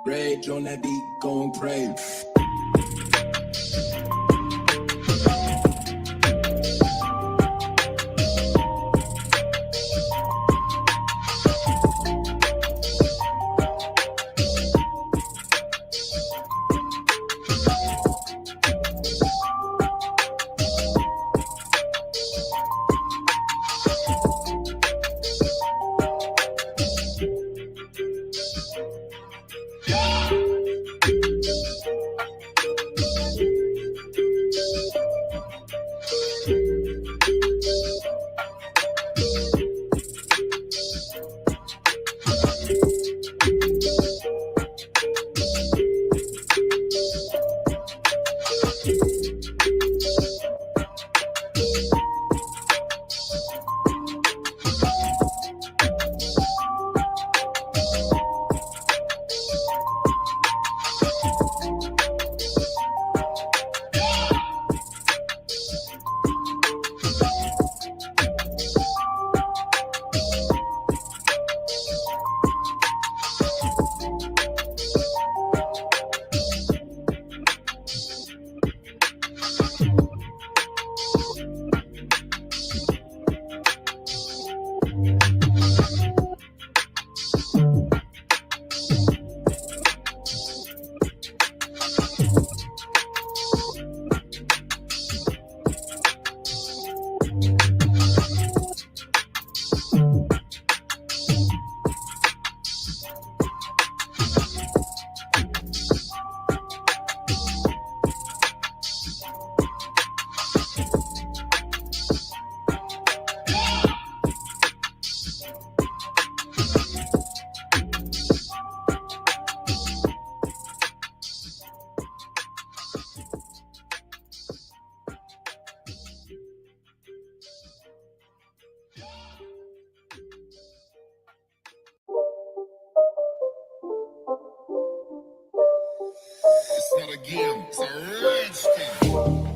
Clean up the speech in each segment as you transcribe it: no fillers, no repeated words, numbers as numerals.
Rage on that beat, gon' pray. It's not a game, it's a rage thing.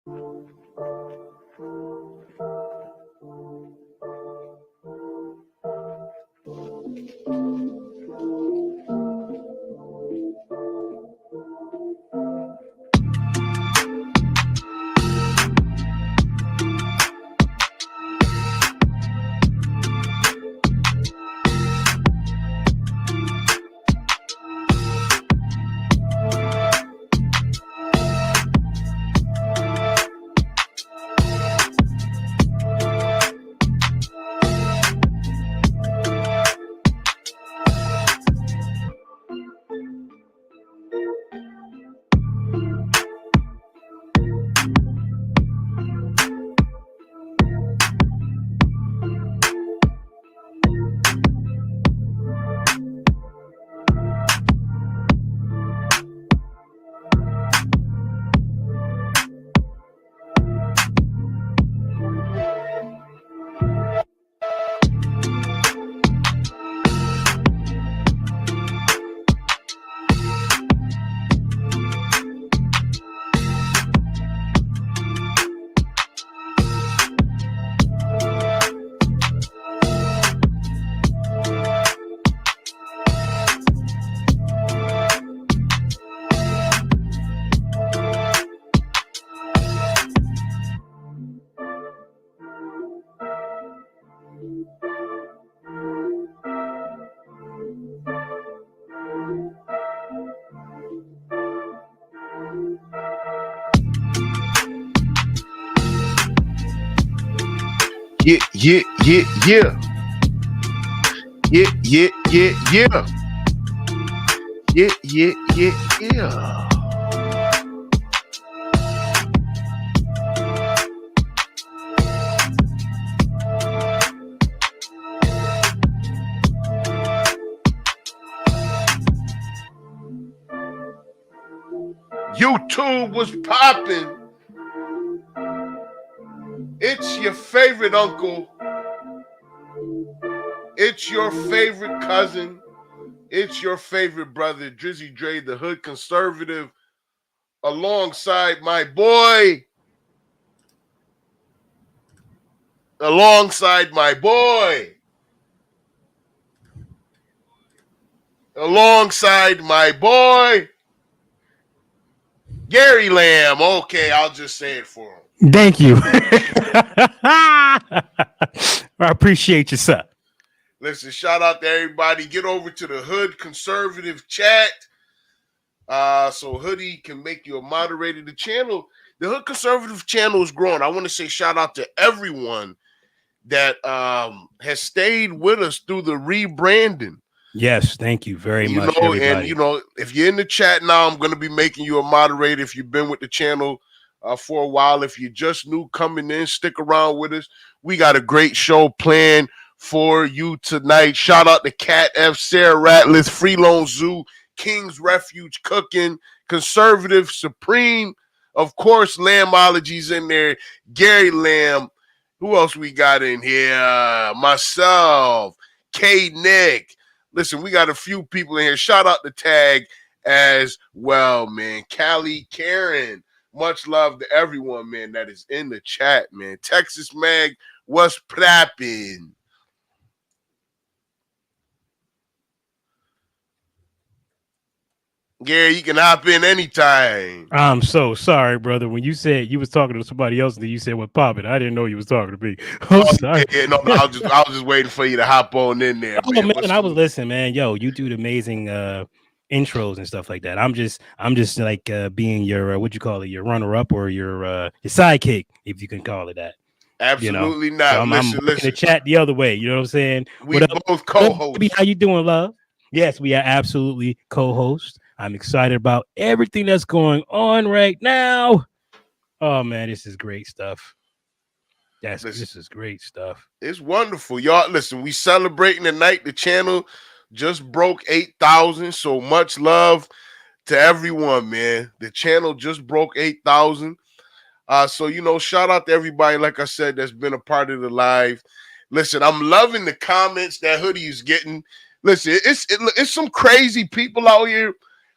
Yeah, yeah, yeah, yeah. Yeah, yeah, yeah, yeah. Yeah, yeah, yeah, yeah. YouTube was popping. It's your favorite uncle. It's your favorite cousin. It's your favorite brother, Drizzy Dre, the hood conservative, alongside my boy. Alongside my boy. Alongside my boy. Gary Lamb. Okay, I'll just say it for him. Thank you. I appreciate you, sir. Listen, shout out to everybody. Get over to the Hood Conservative chat. So Hoodie can make you a moderator. The channel, the Hood Conservative channel is growing. I want to say shout out to everyone that has stayed with us through the rebranding. Yes, thank you very much, everybody. And if you're in the chat now, I'm going to be making you a moderator. If you've been with the channel for a while, if you're just new coming in, stick around with us. We got a great show planned for you tonight. Shout out to Cat F, Sarah Ratliff, Freelone Zoo, King's Refuge Cooking, Conservative Supreme, of course, Lambology's in there, Gary Lamb. Who else we got in here? Myself, K Nick. Listen, we got a few people in here. Shout out to Tag as well, man. Callie, Karen. Much love to everyone, man, that is in the chat, man. Texas Mag, what's plapping? Gary, you can hop in anytime. I'm so sorry, brother. When you said you was talking to somebody else, and then you said what popping, I didn't know you was talking to me. I'm sorry. Yeah, no, I was just waiting for you to hop on in there. Oh man, I was listening, man. Yo, you do the amazing intros and stuff like that. I'm just like being your what you call it, your runner up or your sidekick, if you can call it that. Absolutely not. So I'm listen. The chat the other way. You know what I'm saying? We both co-hosts. Baby, how you doing, love? Yes, we are absolutely co-hosts. I'm excited about everything that's going on right now. Oh man, this is great stuff. This is great stuff. It's wonderful, y'all. Listen, we celebrating tonight. The channel just broke 8,000. So much love to everyone, man. The channel just broke 8,000. So shout out to everybody, like I said, that's been a part of the live. Listen, I'm loving the comments that Hoodie is getting. Listen, it's some crazy people out here.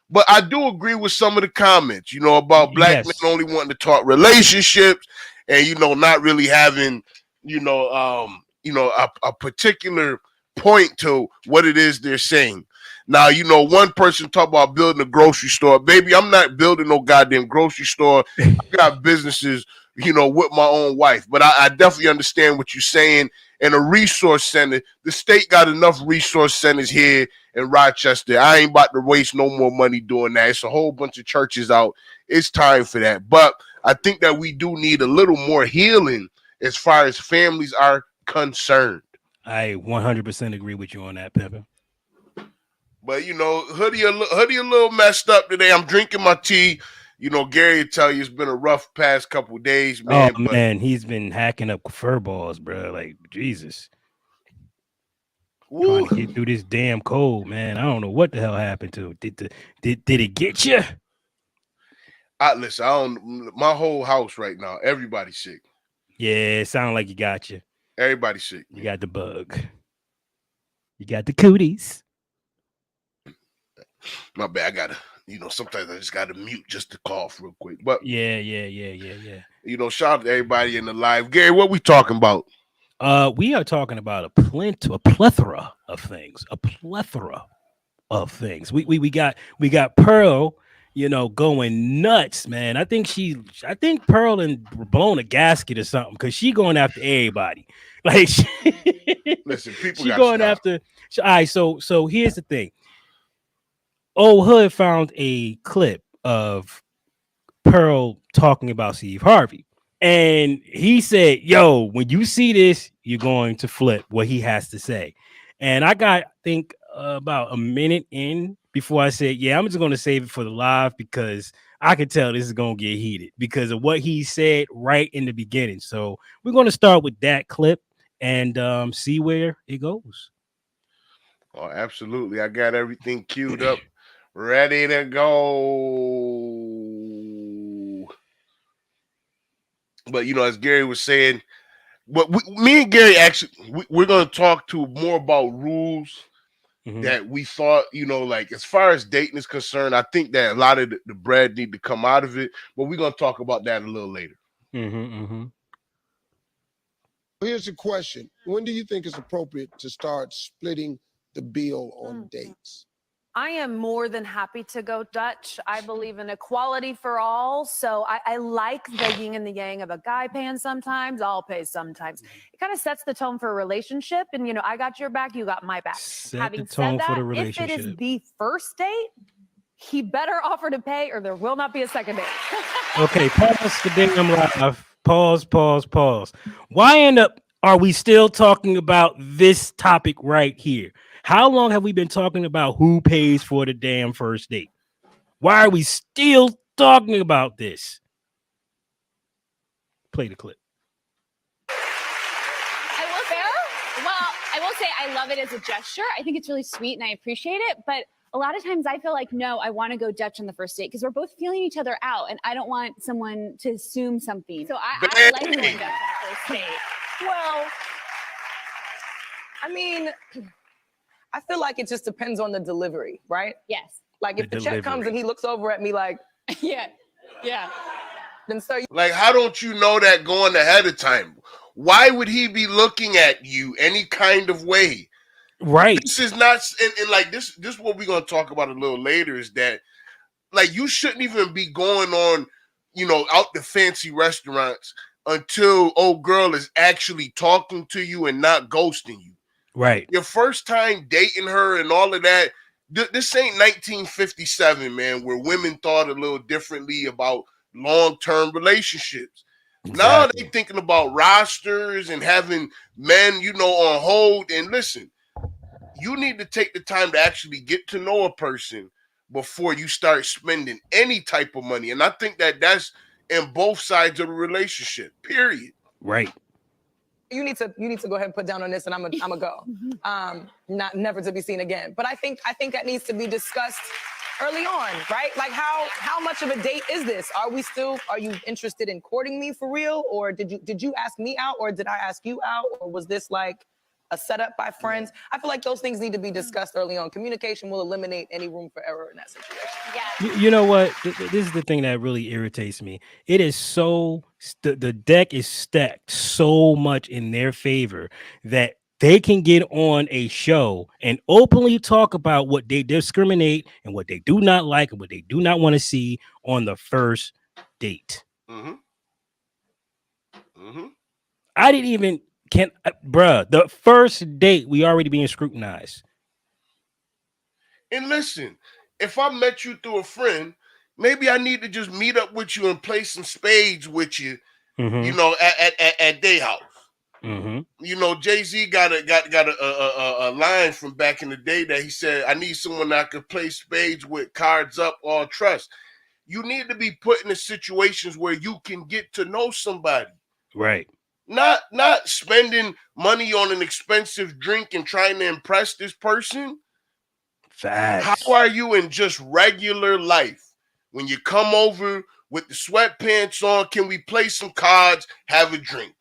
But I do agree with some of the comments, about black men Yes. only wanting to talk relationships and not really having, a particular point to what it is they're saying. Now, one person talk about building a grocery store. Baby, I'm not building no goddamn grocery store. I got businesses, with my own wife. But I definitely understand what you're saying. And a resource center, the state got enough resource centers here in Rochester. I ain't about to waste no more money doing that. It's a whole bunch of churches out. It's time for that. But I think that we do need a little more healing as far as families are concerned. I 100% agree with you on that, Pepper. But hoodie a little messed up today. I'm drinking my tea. Gary will tell you it's been a rough past couple of days, man. Oh man, he's been hacking up fur balls, bro. Like Jesus. Woo. Trying to get through this damn cold, man. I don't know what the hell happened to it. Did it get you? Listen, my whole house right now, everybody's sick. Yeah, it sounded like you got you. Everybody's sick. You got the bug. You got the cooties. My bad. I gotta, sometimes I just gotta mute just to cough real quick. But Yeah. Shout out to everybody in the live. Gary, what we talking about? We are talking about a plethora of things. We got Pearl, going nuts, man. I think Pearl and blown a gasket or something because she going after everybody. Like, listen, people she going after. All right, so here's the thing. Old Hood found a clip of Pearl talking about Steve Harvey. And he said, yo, when you see this, you're going to flip what he has to say. And I think about a minute in before I said, yeah, I'm just going to save it for the live because I could tell this is going to get heated because of what he said right in the beginning. So we're going to start with that clip and see where it goes. Oh, absolutely. I got everything queued up, ready to go. But as Gary was saying, me and Gary actually we're going to talk to more about rules that we thought, like as far as dating is concerned. I think that a lot of the bread need to come out of it, but we're going to talk about that a little later. Here's the question: when do you think it's appropriate to start splitting the bill on dates? I am more than happy to go Dutch. I believe in equality for all. So I like the yin and the yang of a guy paying sometimes, I'll pay sometimes. It kind of sets the tone for a relationship. And, I got your back, you got my back. Having said that, if it is the first date, he better offer to pay or there will not be a second date. Okay, pause the damn live. Pause. Why are we still talking about this topic right here? How long have we been talking about who pays for the damn first date? Why are we still talking about this? Play the clip. I will say I love it as a gesture. I think it's really sweet and I appreciate it. But a lot of times I feel like, no, I want to go Dutch on the first date because we're both feeling each other out and I don't want someone to assume something. So I like going Dutch on the first date. Well, I mean, I feel like it just depends on the delivery, right? Yes. Like if the check comes and he looks over at me like, yeah. Then so like, how don't you know that going ahead of time? Why would he be looking at you any kind of way? Right. This is not, and like this is what we're gonna talk about a little later. Is that like you shouldn't even be going on, out to fancy restaurants until old girl is actually talking to you and not ghosting you. Right. Your first time dating her and all of that. This ain't 1957, man, where women thought a little differently about long-term relationships. Exactly. Now they thinking about rosters and having men, on hold. And listen, you need to take the time to actually get to know a person before you start spending any type of money. And I think that that's in both sides of the relationship, period. Right. You need to go ahead and put down on this and I'm gonna go. Never to be seen again. But I think that needs to be discussed early on, right? Like how much of a date is this? Are you interested in courting me for real? Or did you ask me out or did I ask you out? Or was this like a setup by friends. I feel like those things need to be discussed early on. Communication will eliminate any room for error in that situation. Yeah. You know what? This is the thing that really irritates me. It is so the deck is stacked so much in their favor that they can get on a show and openly talk about what they discriminate and what they do not like and what they do not want to see on the first date. Mm-hmm. Mm-hmm. I didn't even bruh, the first date we already being scrutinized. And listen, if I met you through a friend, maybe I need to just meet up with you and play some spades with you, you know, at their house. You know, Jay-Z got a line from back in the day that he said, I need someone that could play spades with, cards up, all trust. You need to be put in the situations where you can get to know somebody. Right. Not spending money on an expensive drink and trying to impress this person. Facts. How are you in just regular life? When you come over with the sweatpants on, can we play some cards, have a drink?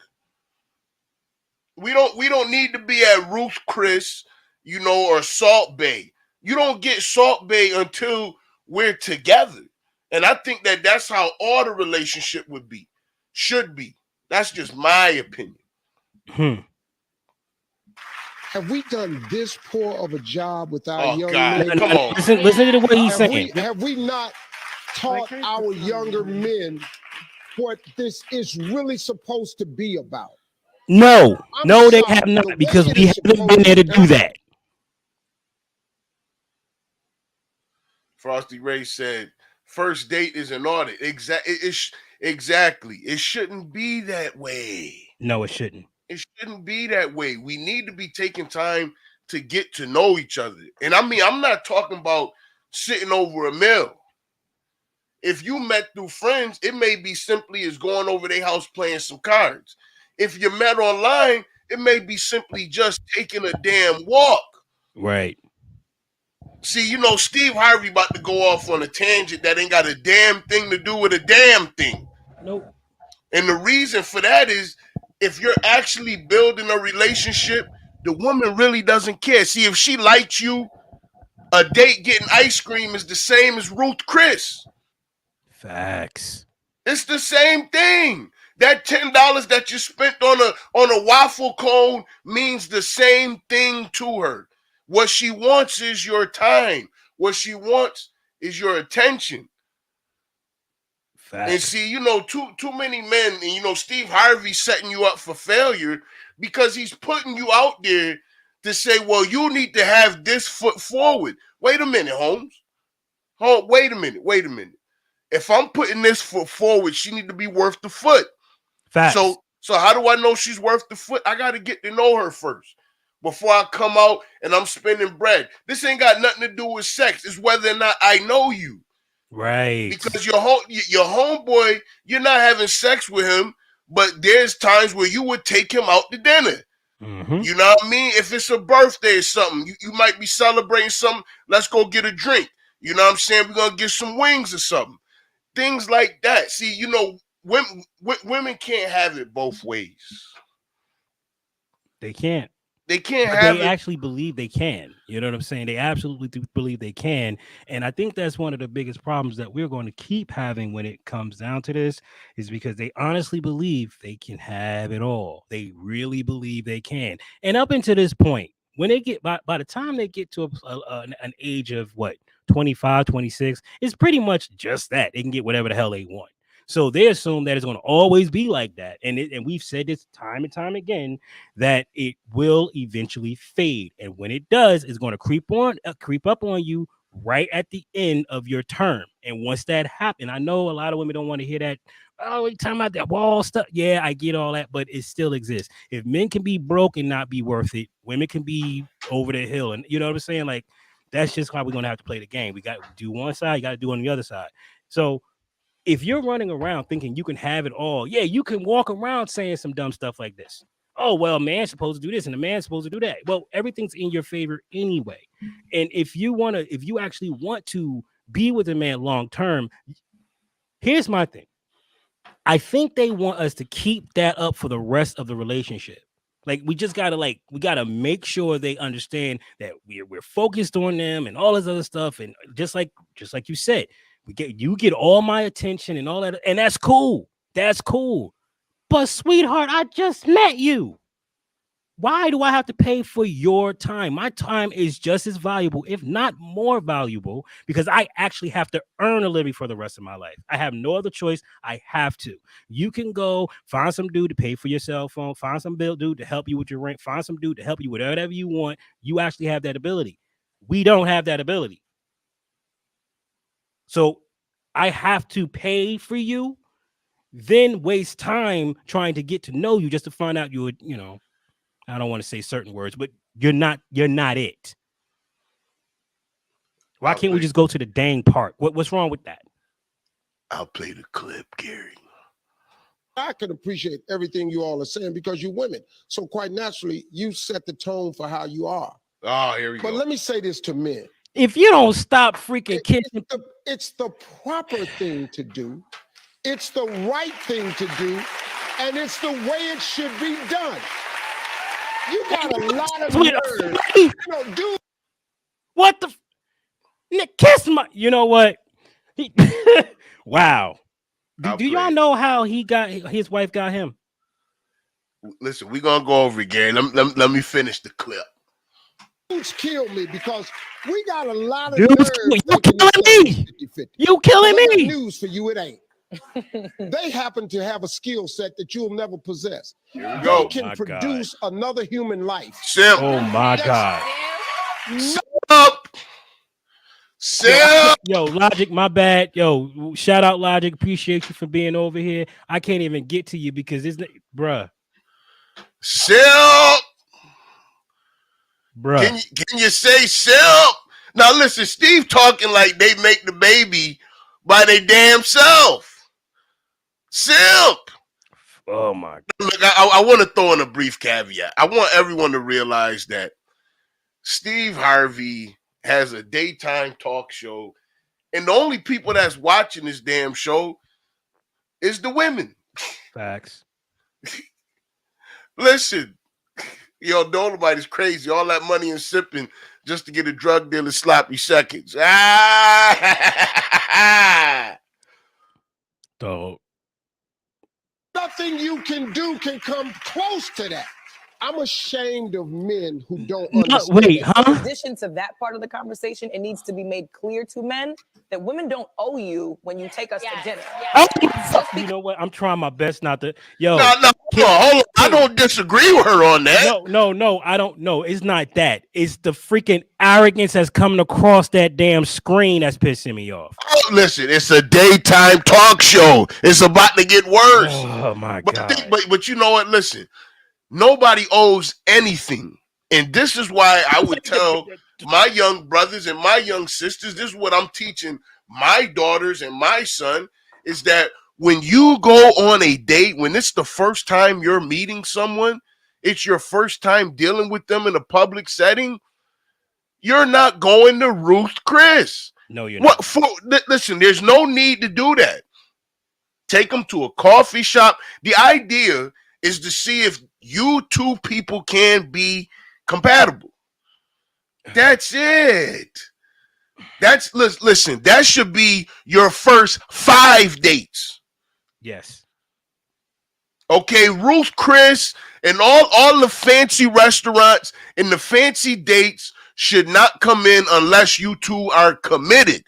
We don't need to be at Ruth Chris, you know, or Salt Bay. You don't get Salt Bay until we're together. And I think that that's how all the relationship should be. That's just my opinion. Have we done this poor of a job with our young God. men? Come on. Listen to what he's saying. Have we not taught our younger men what this is really supposed to be about? No, I'm they sorry, have the not, way because it we is haven't been there to do that. Frosty Ray said, first date is an audit. Exactly. It shouldn't be that way. No, it shouldn't. It shouldn't be that way. We need to be taking time to get to know each other. And I mean, I'm not talking about sitting over a meal. If you met through friends, it may be simply as going over their house playing some cards. If you met online, it may be simply just taking a damn walk. Right. See, you know, Steve Harvey about to go off on a tangent that ain't got a damn thing to do with a damn thing. Nope. And the reason for that is if you're actually building a relationship, the woman really doesn't care. See, if she likes you, a date getting ice cream is the same as Ruth Chris. Facts. It's the same thing. That $10 that you spent on a waffle cone means the same thing to her. What she wants is your time. What she wants is your attention. Facts. And see, you know, too many men, and you know, Steve Harvey setting you up for failure because he's putting you out there to say, well, you need to have this foot forward. Wait a minute, Holmes. Wait a minute. If I'm putting this foot forward, she need to be worth the foot. Facts. So how do I know she's worth the foot? I got to get to know her first before I come out and I'm spending bread. This ain't got nothing to do with sex. It's whether or not I know you. Right. Because your homeboy, you're not having sex with him, but there's times where you would take him out to dinner. You know what I mean? If it's a birthday or something, you might be celebrating something. Let's go get a drink. You know what I'm saying? We're going to get some wings or something. Things like that. See, you know, women can't have it both ways. They can't. They can't have it. They actually believe they can. You know what I'm saying? They absolutely do believe they can. And I think that's one of the biggest problems that we're going to keep having when it comes down to this, is because they honestly believe they can have it all. They really believe they can. And up until this point, when they get by the time they get to an age of 25, 26, it's pretty much just that. They can get whatever the hell they want. So they assume that it's going to always be like that. And we've said this time and time again, that it will eventually fade. And when it does, it's going to creep up on you right at the end of your term. And once that happens, I know a lot of women don't want to hear that. Oh, you talking about that wall stuff? Yeah, I get all that, but it still exists. If men can be broke and not be worth it, women can be over the hill. And you know what I'm saying? Like, that's just why we're going to have to play the game. We got to do one side, you got to do on the other side. So if you're running around thinking you can have it all, yeah, you can walk around saying some dumb stuff like this. Oh, well, man's supposed to do this and the man's supposed to do that. Well, everything's in your favor anyway. And if you actually want to be with a man long term, here's my thing. I think they want us to keep that up for the rest of the relationship. Like we just gotta we gotta make sure they understand that we're focused on them and all this other stuff. And just like you said, you get all my attention and all that, and that's cool. That's cool. But sweetheart, I just met you. Why do I have to pay for your time? My time is just as valuable, if not more valuable, because I actually have to earn a living for the rest of my life. I have no other choice. I have to. You can go find some dude to pay for your cell phone, find some dude to help you with your rent, find some dude to help you with whatever you want. You actually have that ability. We don't have that ability. So I have to pay for you, then waste time trying to get to know you just to find out you would, I don't want to say certain words, but you're not it. Why can't we just go to the dang park? What's wrong with that? I'll play the clip, Gary. I can appreciate everything you all are saying because you're women. So quite naturally, you set the tone for how you are. Oh, here we go. But let me say this to men. If you don't stop freaking kissing, it's the proper thing to do. It's the right thing to do. And it's the way it should be done. You got a lot of nerve. Dude. What the? Kiss my. You know what? Wow. Do y'all know how his wife got him? Listen, we're gonna go over it, Gary. Let me finish the clip. Dudes kill me because we got a lot of nerve. You killing me? 50-50. You killing me? News for you, it ain't. They happen to have a skill set that you'll never possess. Here we go. They can produce another human life. Simp. Oh my God. Simp. Yo, Logic, my bad. Yo, shout out Logic. Appreciate you for being over here. I can't even get to you because bruh. Simp. Bruh. Can you say simp? Now listen, Steve talking like they make the baby by their damn self. Simp. Oh my God. Look, I want to throw in a brief caveat. I want everyone to realize that Steve Harvey has a daytime talk show, and the only people that's watching this damn show is the women. Facts. Listen, Dolomity's crazy. All that money and sipping just to get a drug dealer sloppy seconds. So nothing you can do can come close to that. I'm ashamed of men who don't understand. Wait, huh? In addition to that part of the conversation, it needs to be made clear to men that women don't owe you when you take us to dinner. You know what? I'm trying my best not to. Yo, no, hold on. I don't disagree with her on that. No, I don't know. It's not that. It's the freaking arrogance that's coming across that damn screen that's pissing me off. Oh, listen, it's a daytime talk show. It's about to get worse. Oh my God. But you know what? Listen. Nobody owes anything. And this is why I would tell my young brothers and my young sisters, this is what I'm teaching my daughters and my son, is that when you go on a date, when it's the first time you're meeting someone, it's your first time dealing with them in a public setting, you're not going to Ruth Chris. No, you're not. Listen, there's no need to do that. Take them to a coffee shop. The idea is to see if you two people can be compatible. That's it. Listen, that should be your first 5 dates. Yes. Okay, Ruth Chris and all the fancy restaurants and the fancy dates should not come in unless you two are committed.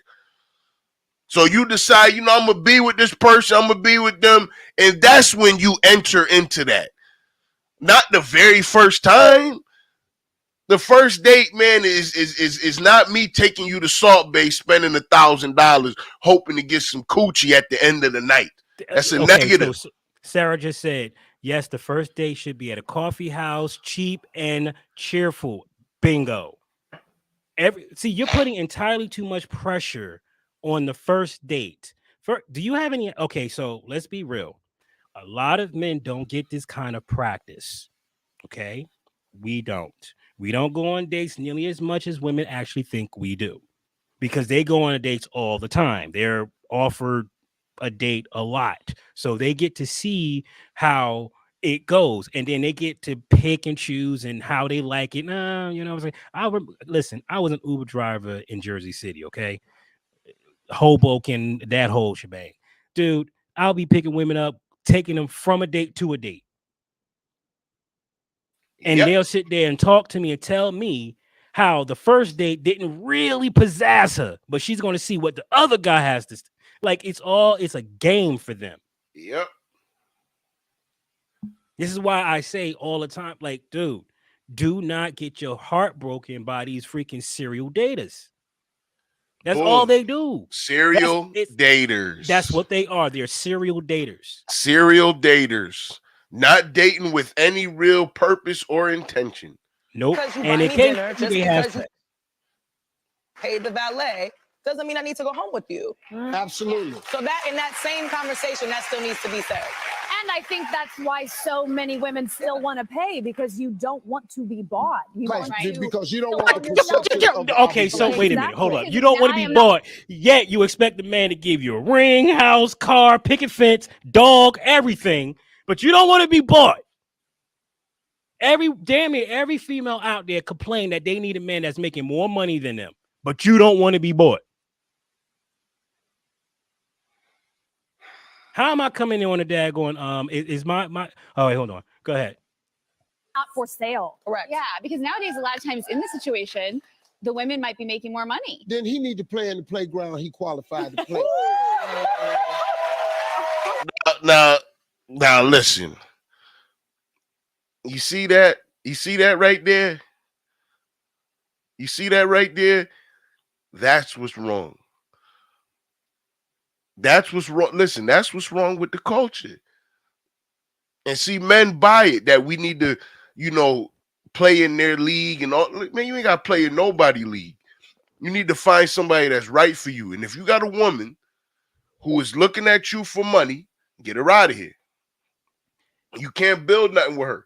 So you decide, I'm going to be with this person, I'm going to be with them, and that's when you enter into that. Not the very first time. The first date, man, is not me taking you to Salt Bay, spending $1,000, hoping to get some coochie at the end of the night. That's a negative. So Sarah just said, yes, the first date should be at a coffee house, cheap and cheerful. Bingo. See, you're putting entirely too much pressure on the first date. Do you have any? Okay, so let's be real. A lot of men don't get this kind of practice. Okay, we don't. We don't go on dates nearly as much as women actually think we do, because they go on dates all the time. They're offered a date a lot, so they get to see how it goes, and then they get to pick and choose and how they like it. Nah, you know what I'm saying? Listen, I was an Uber driver in Jersey City, okay? Hoboken, that whole shebang. Dude, I'll be picking women up, taking them from a date to a date. And they'll sit there and talk to me and tell me how the first date didn't really pizzazz her, but she's going to see what the other guy has to. Like, it's a game for them. Yep. This is why I say all the time, like, dude, do not get your heart broken by these freaking serial daters. That's all they do. Serial daters. That's what they are. They're serial daters. Serial daters. Not dating with any real purpose or intention. Nope. And it can't just because you paid the valet doesn't mean I need to go home with you. Absolutely. So that in that same conversation, that still needs to be said. And I think that's why so many women still want to pay, because you don't want to be bought. Because you don't want the perception. Okay, so wait a minute. Hold up. You don't want to be bought, yet you expect the man to give you a ring, house, car, picket fence, dog, everything, but you don't want to be bought. Damn it, every female out there complain that they need a man that's making more money than them, but you don't want to be bought. How am I coming in on a dad going, is my oh wait, hold on. Go ahead. Not for sale. Correct. Yeah, because nowadays a lot of times in this situation, the women might be making more money. Then he need to play in the playground he qualified to play. Now listen. You see that? You see that right there? You see that right there? That's what's wrong. That's what's wrong. Listen, that's what's wrong with the culture. And see, men buy it that we need to, play in their league and all. Man, you ain't got to play in nobody's league. You need to find somebody that's right for you. And if you got a woman who is looking at you for money, get her out of here. You can't build nothing with her.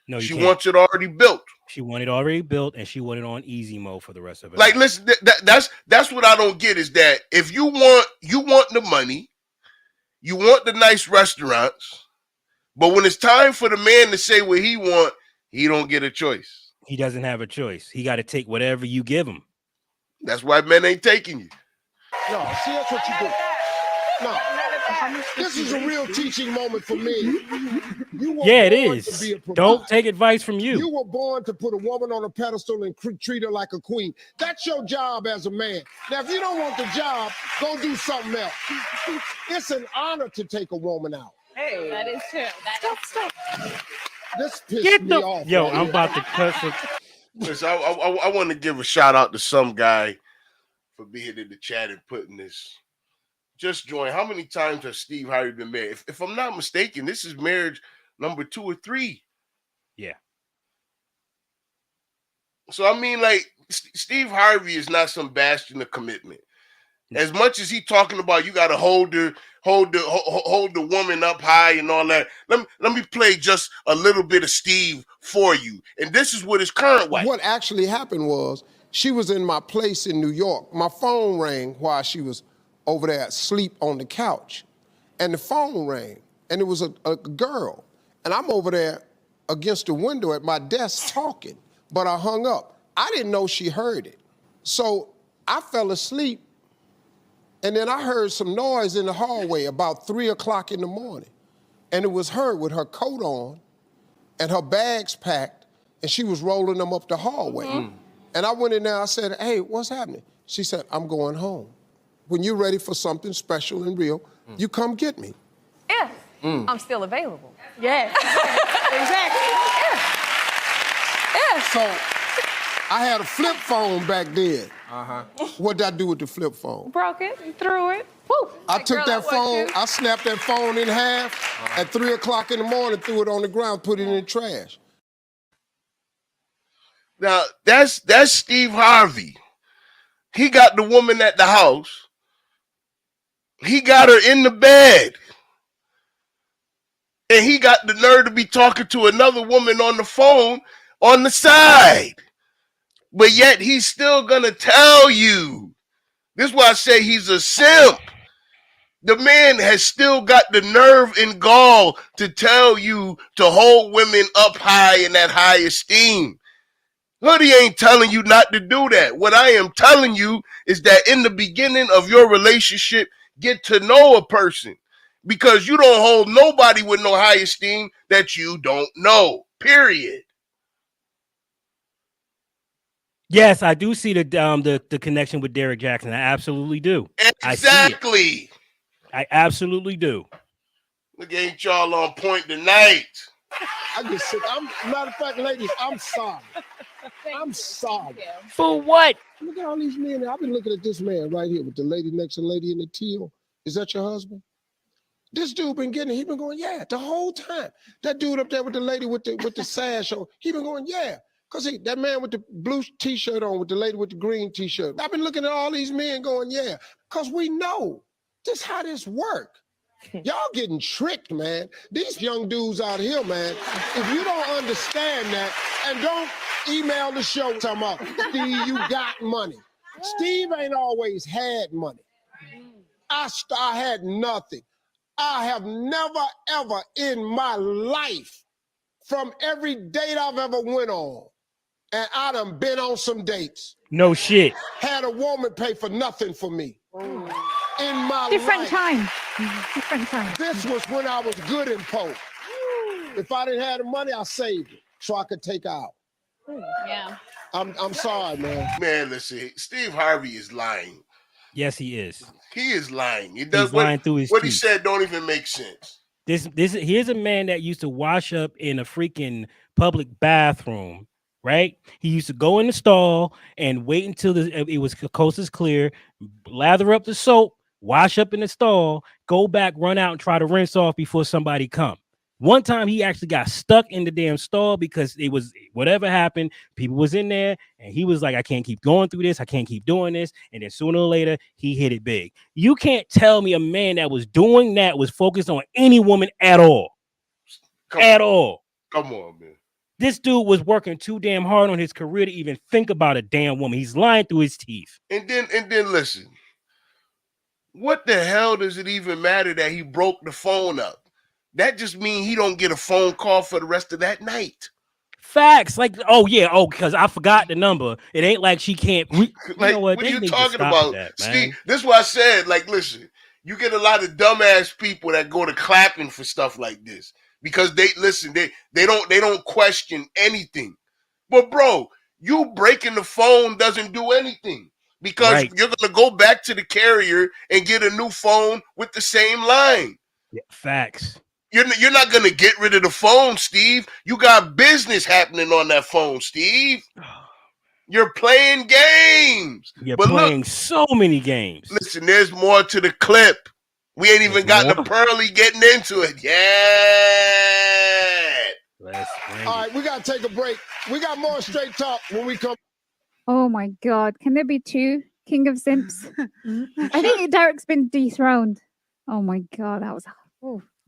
No, she wants it already built. She wanted it already built, and she wanted it on easy mode for the rest of it. Like, listen, that's what I don't get is that if you want the money, you want the nice restaurants, but when it's time for the man to say what he want, he don't get a choice. He doesn't have a choice. He got to take whatever you give him. That's why men ain't taking you. No, see, that's what you do. No, this is a real teaching moment for me. Yeah, it is. Don't take advice from you. You were born to put a woman on a pedestal and treat her like a queen. That's your job as a man. Now, if you don't want the job, go do something else. It's an honor to take a woman out. Hey, that is true. This pissed me off. Yo, I'm about to cuss it. Listen, I want to give a shout out to some guy for being in the chat and putting this. Just join. How many times has Steve Harvey been married? If I'm not mistaken, this is marriage number 2 or 3. Yeah. So I mean, like, Steve Harvey is not some bastion of commitment. As much as he talking about you got to hold the woman up high and all that. Let me play just a little bit of Steve for you. And this is what his current wife. What actually happened was she was in my place in New York. My phone rang while she was over there asleep on the couch. And the phone rang, and it was a girl. And I'm over there against the window at my desk talking, but I hung up. I didn't know she heard it. So I fell asleep, and then I heard some noise in the hallway about 3 o'clock in the morning. And it was her with her coat on and her bags packed, and she was rolling them up the hallway. Mm-hmm. And I went in there, I said, hey, what's happening? She said, I'm going home. When you're ready for something special and real, you come get me. If I'm still available. Yes. Exactly. If. So I had a flip phone back then. What did I do with the flip phone? Broke it, threw it. Woo. I took that phone, I snapped that phone in half at 3 o'clock in the morning, threw it on the ground, put it in the trash. Now, that's Steve Harvey. He got the woman at the house. He got her in the bed. And he got the nerve to be talking to another woman on the phone on the side. But yet he's still going to tell you. This is why I say he's a simp. The man has still got the nerve and gall to tell you to hold women up high in that high esteem. Hoodie ain't telling you not to do that. What I am telling you is that in the beginning of your relationship, get to know a person, because you don't hold nobody with no high esteem that you don't know, period. Yes, I do see the connection with Derek Jackson. I absolutely do. Exactly. I absolutely do. Look, ain't y'all on point tonight. I just said, matter of fact, ladies, I'm sorry. I'm sorry. For what? Look at all these men. I've been looking at this man right here with the lady next to the lady in the teal. Is that your husband? This dude been getting it. He been going, yeah, the whole time. That dude up there with the lady with the sash on, he been going, yeah. Because that man with the blue t-shirt on with the lady with the green t-shirt. I've been looking at all these men going, yeah. Because we know this how this work. Y'all getting tricked, man. These young dudes out here, man, if you don't understand that, and don't email the show talking about, Steve, you got money. Steve ain't always had money. I had nothing. I have never, ever in my life, from every date I've ever went on, and I done been on some dates. No shit. Had a woman pay for nothing for me. In my Different life. time. Different time. This was when I was good in Pope. If I didn't have the money, I saved it so I could take out. Yeah. I'm sorry, man. Man, listen, Steve Harvey is lying. Yes, he is. He is lying. He's lying through his what teeth. he said don't even make sense. Here's a man that used to wash up in a freaking public bathroom, right? He used to go in the stall and wait until it was coast is clear, lather up the soap, wash up in the stall, go back, run out, and try to rinse off before somebody come. One time he actually got stuck in the damn stall because it was whatever happened. People was in there and he was like, I can't keep going through this. I can't keep doing this. And then sooner or later, he hit it big. You can't tell me a man that was doing that was focused on any woman at all. All. Come on, man. This dude was working too damn hard on his career to even think about a damn woman. He's lying through his teeth. And then listen, what the hell does it even matter that he broke the phone up? That just means he don't get a phone call for the rest of that night. Facts. Like, because I forgot the number. It ain't like she can't. You know what are you need to talking stop about? that, man. Steve, this is what I said. Like, listen, you get a lot of dumbass people that go to clapping for stuff like this because they don't question anything. But bro, you breaking the phone doesn't do anything because you're gonna go back to the carrier and get a new phone with the same line. Yeah, facts. You're not going to get rid of the phone, Steve. You got business happening on that phone, Steve. You're playing games. You're playing so many games. Listen, there's more to the clip. We ain't even gotten to Pearly getting into it yet. All right, we got to take a break. We got more straight talk when we come. Oh my God. Can there be two King of Simps? I think Derek's been dethroned. Oh my God. That was...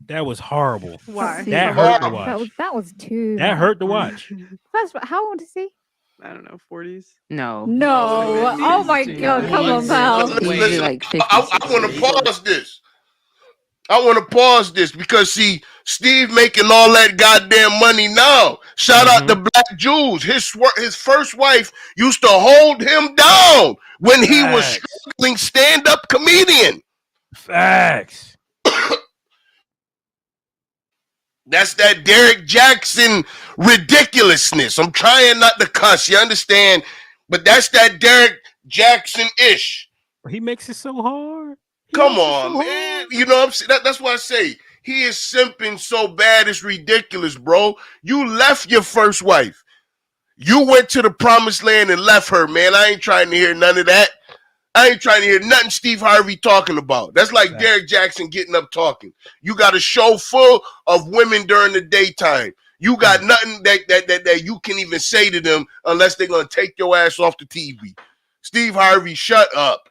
That was horrible. Why? That hurt to watch. That was too... That hurt to watch. First, how old is he? I don't know, 40s? No. Oh my God. Come on, pal. Listen, like 50, I want to pause this. I want to pause this because, see, Steve making all that goddamn money now. Shout out to Black Jules. His first wife used to hold him down when he was struggling stand-up comedian. Facts. That's that Derek Jackson ridiculousness. I'm trying not to cuss, you understand? But that's that Derek Jackson-ish. He makes it so hard. Come on, man. You know what I'm saying? That's why I say he is simping so bad it's ridiculous, bro. You left your first wife. You went to the promised land and left her, man. I ain't trying to hear none of that. I ain't trying to hear nothing Steve Harvey talking about. That's like Derek Jackson getting up talking. You got a show full of women during the daytime. You got nothing that you can even say to them unless they're going to take your ass off the TV. Steve Harvey, shut up.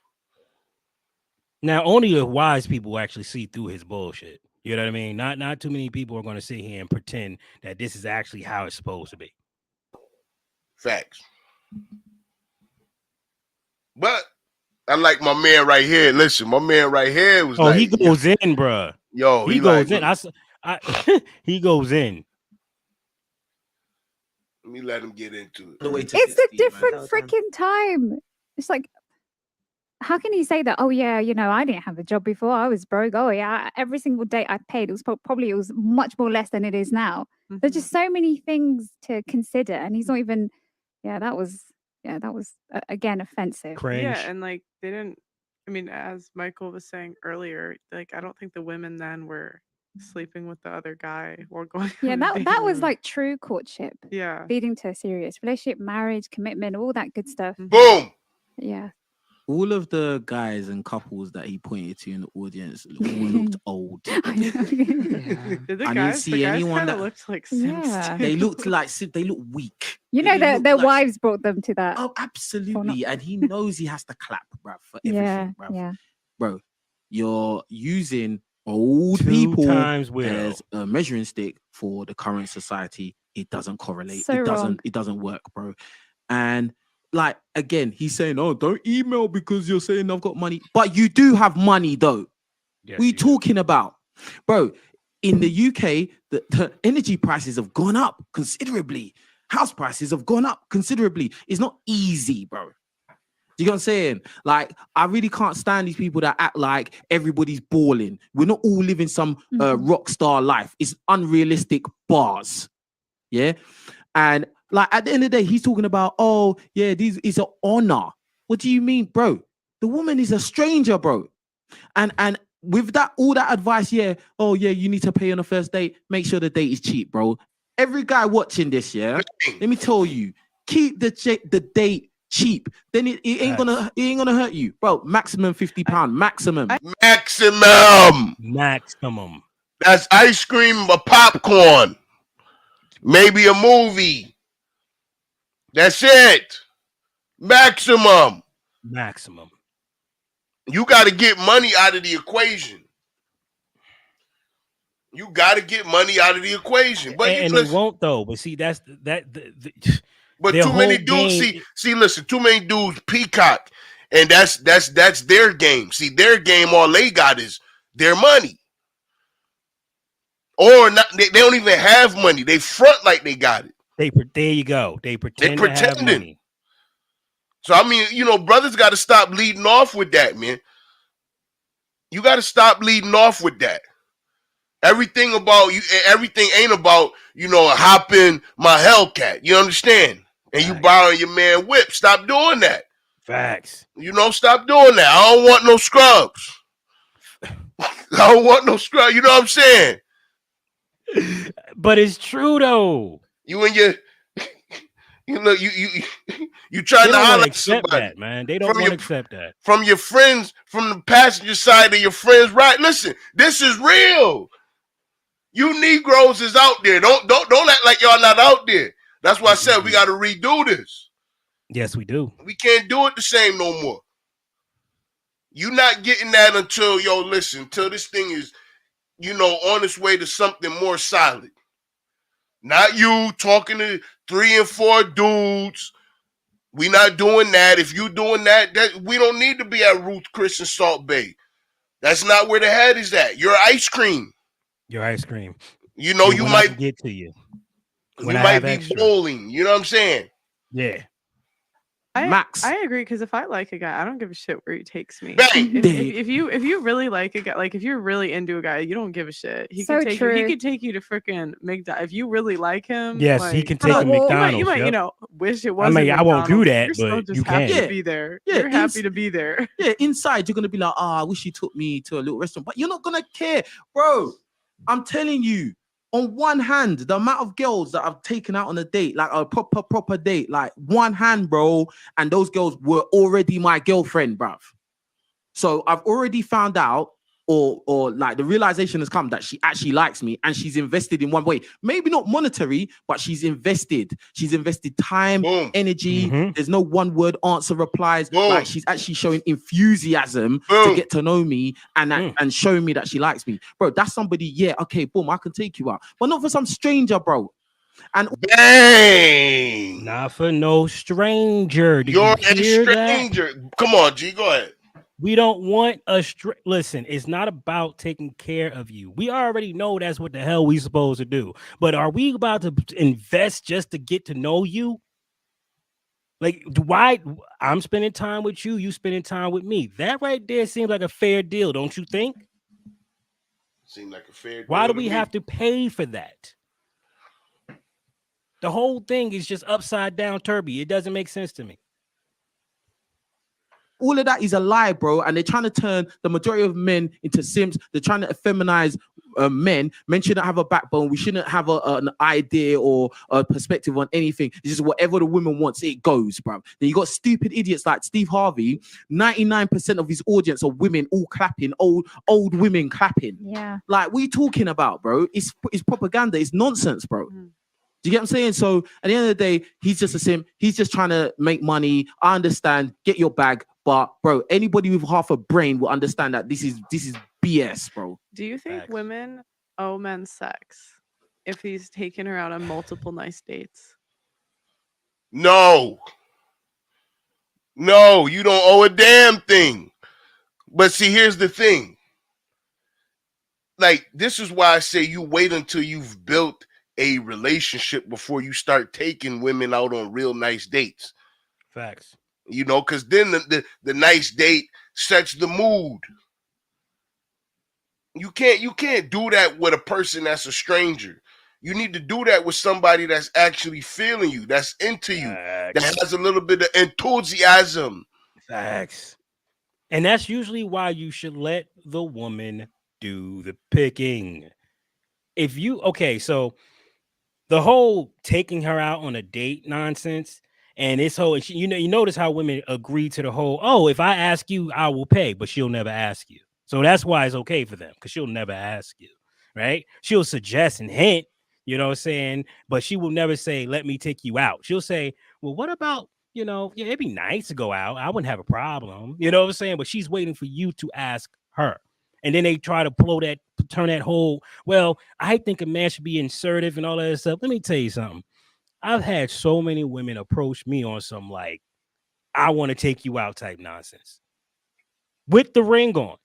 Now, only the wise people actually see through his bullshit. You know what I mean? Not too many people are going to sit here and pretend that this is actually how it's supposed to be. Facts. But I like my man right here. Listen, my man right here was he goes in, bruh. Yo, he goes in. He goes in. Let me let him get into it. It's a different freaking time. It's like, how can he say that? Oh yeah, I didn't have a job before. I was broke. Oh yeah, every single date I paid, it was probably much more less than it is now. There's just so many things to consider, and he's not even. Yeah, that was again offensive. Cringe. Yeah, and like they didn't. I mean, as Michael was saying earlier, like I don't think the women then were sleeping with the other guy or going. Yeah, that was like true courtship. Yeah, leading to a serious relationship, marriage, commitment, all that good stuff. Boom. Yeah. All of the guys and couples that he pointed to in the audience all looked old. I didn't see anyone that looked like simps. Yeah. they looked like they look weak. Their wives brought them to that. Oh, absolutely. And he knows he has to clap, bruv, for everything, bruv. Yeah. Bro, you're using old 2 people times widow as a measuring stick for the current society. It doesn't correlate. So wrong. It doesn't work, bro. And like again, he's saying, "Oh, don't email because you're saying I've got money." But you do have money, though. Yes, what are you talking about, bro? In the UK, the energy prices have gone up considerably. House prices have gone up considerably. It's not easy, bro. Do you know what I'm saying? Like, I really can't stand these people that act like everybody's balling. We're not all living some rock star life. It's unrealistic bars. Yeah. And like at the end of the day, he's talking about, oh, yeah, it's an honor. What do you mean, bro? The woman is a stranger, bro. And with that, all that advice, yeah, oh, yeah, you need to pay on the first date. Make sure the date is cheap, bro. Every guy watching this, yeah, let me tell you, keep the date cheap. Then it ain't gonna hurt you, bro. Maximum £50, maximum. Maximum. That's ice cream or popcorn. Maybe a movie. That's it. Maximum. You got to get money out of the equation. But it won't though. But see, that's that. But too many dudes listen. Too many dudes peacock, and that's their game. See, their game, all they got is their money, or not. They don't even have money. They front like they got it. There you go. They pretend to have money. So I mean, brothers got to stop leading off with that, man. You got to stop leading off with that. Everything about you, everything ain't about hopping my Hellcat. You understand? And you borrowing your man whip. Stop doing that. Facts. Stop doing that. I don't want no scrubs. You know what I'm saying? But it's true though. You trying to holler at somebody, that, man. They don't want to accept that. From your friends, from the passenger side of your friends, right? Listen, this is real. You Negroes is out there. Don't act like y'all not out there. That's why I said we got to redo this. Yes, we do. We can't do it the same no more. You not getting that until this thing is, on its way to something more solid. Not you talking to 3 and 4 dudes. We not doing that. If you doing that we don't need to be at Ruth Chris and Salt Bay. That's not where the head is at. Your ice cream. You might get to you. You might be bowling. You know what I'm saying? Yeah. I agree, because if I like a guy, I don't give a shit where he takes me. If you really like a guy, like if you're really into a guy, you don't give a shit. He could take you to freaking McDonald's if you really like him. Yes, like, he can take you to McDonald's. You might wish it wasn't. I won't do that, you're but just you happy can. to be there. Yeah, you're happy to be there. Yeah, inside you're gonna be like, I wish he took me to a little restaurant, but you're not gonna care, bro. I'm telling you. On one hand, the amount of girls that I've taken out on a date, like a proper date, like one hand, bro, and those girls were already my girlfriend, bruv. So I've already found out, or like the realization has come that she actually likes me and she's invested in one way. Maybe not monetary, but she's invested. She's invested time, energy. There's no one word answer replies. Like she's actually showing enthusiasm to get to know me and showing me that she likes me. Bro, that's somebody, yeah, okay, boom, I can take you out. But not for some stranger, bro. And bang, not for no stranger. Did you're you hear a stranger. That? Come on, G, go ahead. We don't want listen, it's not about taking care of you. We already know that's what the hell we supposed to do. But are we about to invest just to get to know you? Like, why? I'm spending time with you, you spending time with me. That right there seems like a fair deal, don't you think? Seems like a fair deal. Why do we have to pay for that? The whole thing is just upside down turby. It doesn't make sense to me. All of that is a lie, bro. And they're trying to turn the majority of men into simps. They're trying to effeminize men. Men shouldn't have a backbone. We shouldn't have an idea or a perspective on anything. It's just whatever the woman wants, it goes, bro. Then you got stupid idiots like Steve Harvey. 99% of his audience are women all clapping, old women clapping. Yeah. Like, what are you talking about, bro? It's propaganda. It's nonsense, bro. Do you get what I'm saying? So at the end of the day, he's just a simp. He's just trying to make money. I understand. Get your bag. But bro, anybody with half a brain will understand that this is BS, bro. Do you think women owe men sex if he's taking her out on multiple nice dates? No, you don't owe a damn thing. But see, here's the thing. Like, this is why I say you wait until you've built a relationship before you start taking women out on real nice dates. Facts. You know, because then the nice date sets the mood. You can't do that with a person that's a stranger. You need to do that with somebody that's actually feeling you, that's into you, that has a little bit of enthusiasm. Facts. And that's usually why you should let the woman do the picking. If you so the whole taking her out on a date nonsense. And this whole, you notice how women agree to the whole, oh, if I ask you, I will pay, but she'll never ask you. So that's why it's okay for them, because she'll never ask you, right? She'll suggest and hint, you know what I'm saying? But she will never say, let me take you out. She'll say, well, what about, it'd be nice to go out. I wouldn't have a problem. You know what I'm saying? But she's waiting for you to ask her. And then they try to turn that whole, well, I think a man should be assertive and all that stuff. Let me tell you something. I've had so many women approach me on some like, I want to take you out type nonsense with the ring on.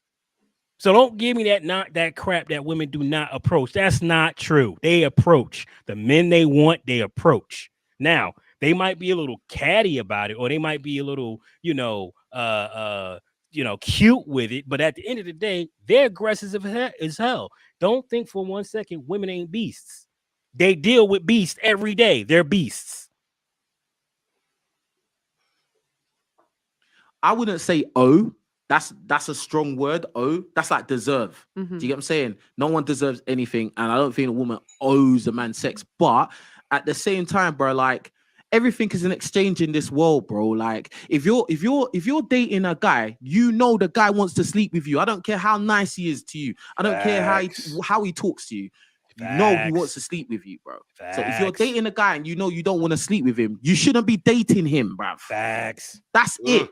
So don't give me that crap that women do not approach. That's not true. They approach the men they want. They approach. Now they might be a little catty about it, or they might be a little, cute with it. But at the end of the day, they're aggressive as hell. Don't think for 1 second women ain't beasts. They deal with beasts every day. They're beasts. I wouldn't say owe. That's a strong word. Owe. That's like deserve. Do you get what I'm saying? No one deserves anything, and I don't think a woman owes a man sex. But at the same time, bro, like everything is an exchange in this world, bro. Like if you're dating a guy, the guy wants to sleep with you. I don't care how nice he is to you. I don't care how he talks to you. You know he wants to sleep with you, bro. Facts. So if you're dating a guy and you don't want to sleep with him, you shouldn't be dating him, bro. Facts. That's it.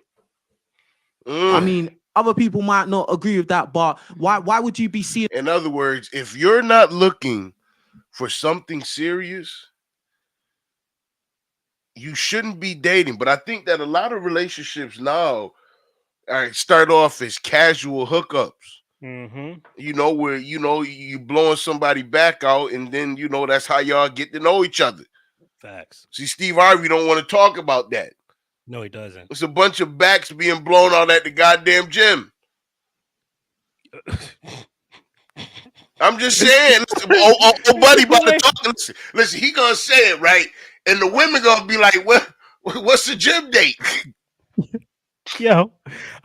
I mean, other people might not agree with that, but why would you be seeing? In other words, if you're not looking for something serious, you shouldn't be dating. But I think that a lot of relationships now start off as casual hookups. Where you blowing somebody back out, and then that's how y'all get to know each other. Facts. See, Steve Harvey don't want to talk about that. No, he doesn't. It's a bunch of backs being blown out at the goddamn gym. I'm just saying. Listen, buddy, about to talk. Listen, he gonna say it right, and the women gonna be like, "What's the gym date?" Yo,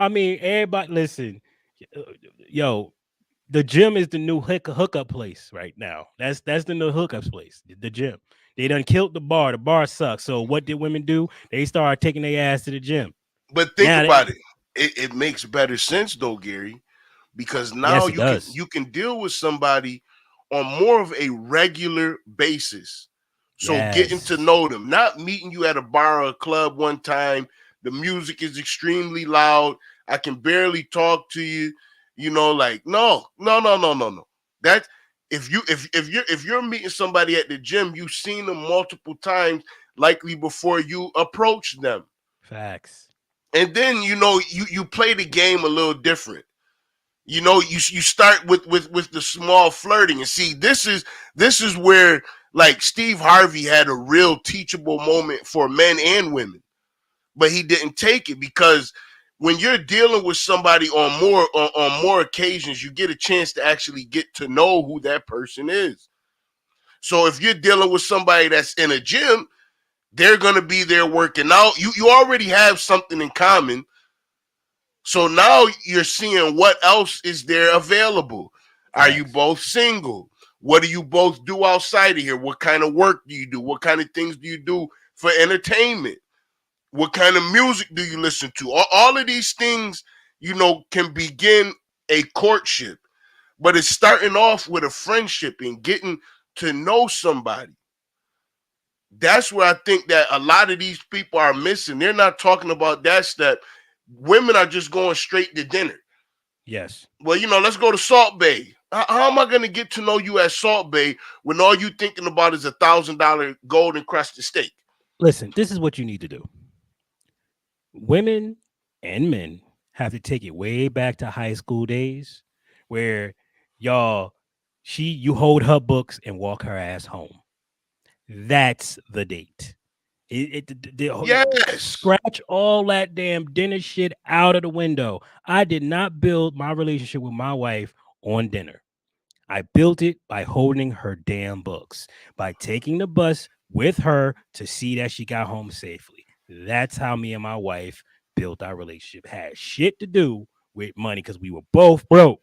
I mean, everybody, listen. Yo, the gym is the new hookup place right now. That's the new hookup place. The gym. They done killed the bar. The bar sucks. So what did women do? They started taking their ass to the gym. But think about it. It makes better sense though, Gary, because now you can deal with somebody on more of a regular basis. So getting to know them, not meeting you at a bar or a club one time. The music is extremely loud. I can barely talk to you. No. That if you're meeting somebody at the gym, you've seen them multiple times, likely before you approach them. Facts. And then you play the game a little different. You start with the small flirting, and see, this is where, like, Steve Harvey had a real teachable moment for men and women, but he didn't take it, because when you're dealing with somebody on more occasions, you get a chance to actually get to know who that person is. So if you're dealing with somebody that's in a gym, they're gonna be there working out. You already have something in common. So now you're seeing what else is there available. Are you both single? What do you both do outside of here? What kind of work do you do? What kind of things do you do for entertainment? What kind of music do you listen to? All of these things, can begin a courtship, but it's starting off with a friendship and getting to know somebody. That's where I think that a lot of these people are missing. They're not talking about that step. Women are just going straight to dinner. Yes. Well, let's go to Salt Bay. How am I going to get to know you at Salt Bay when all you thinking about is $1,000 golden crusted steak? Listen, this is what you need to do. Women and men have to take it way back to high school days, where you hold her books and walk her ass home. That's the date. Yes. Scratch all that damn dinner shit out of the window. I did not build my relationship with my wife on dinner. I built it by holding her damn books, by taking the bus with her to see that she got home safely. That's how me and my wife built our relationship. Had shit to do with money, because we were both broke.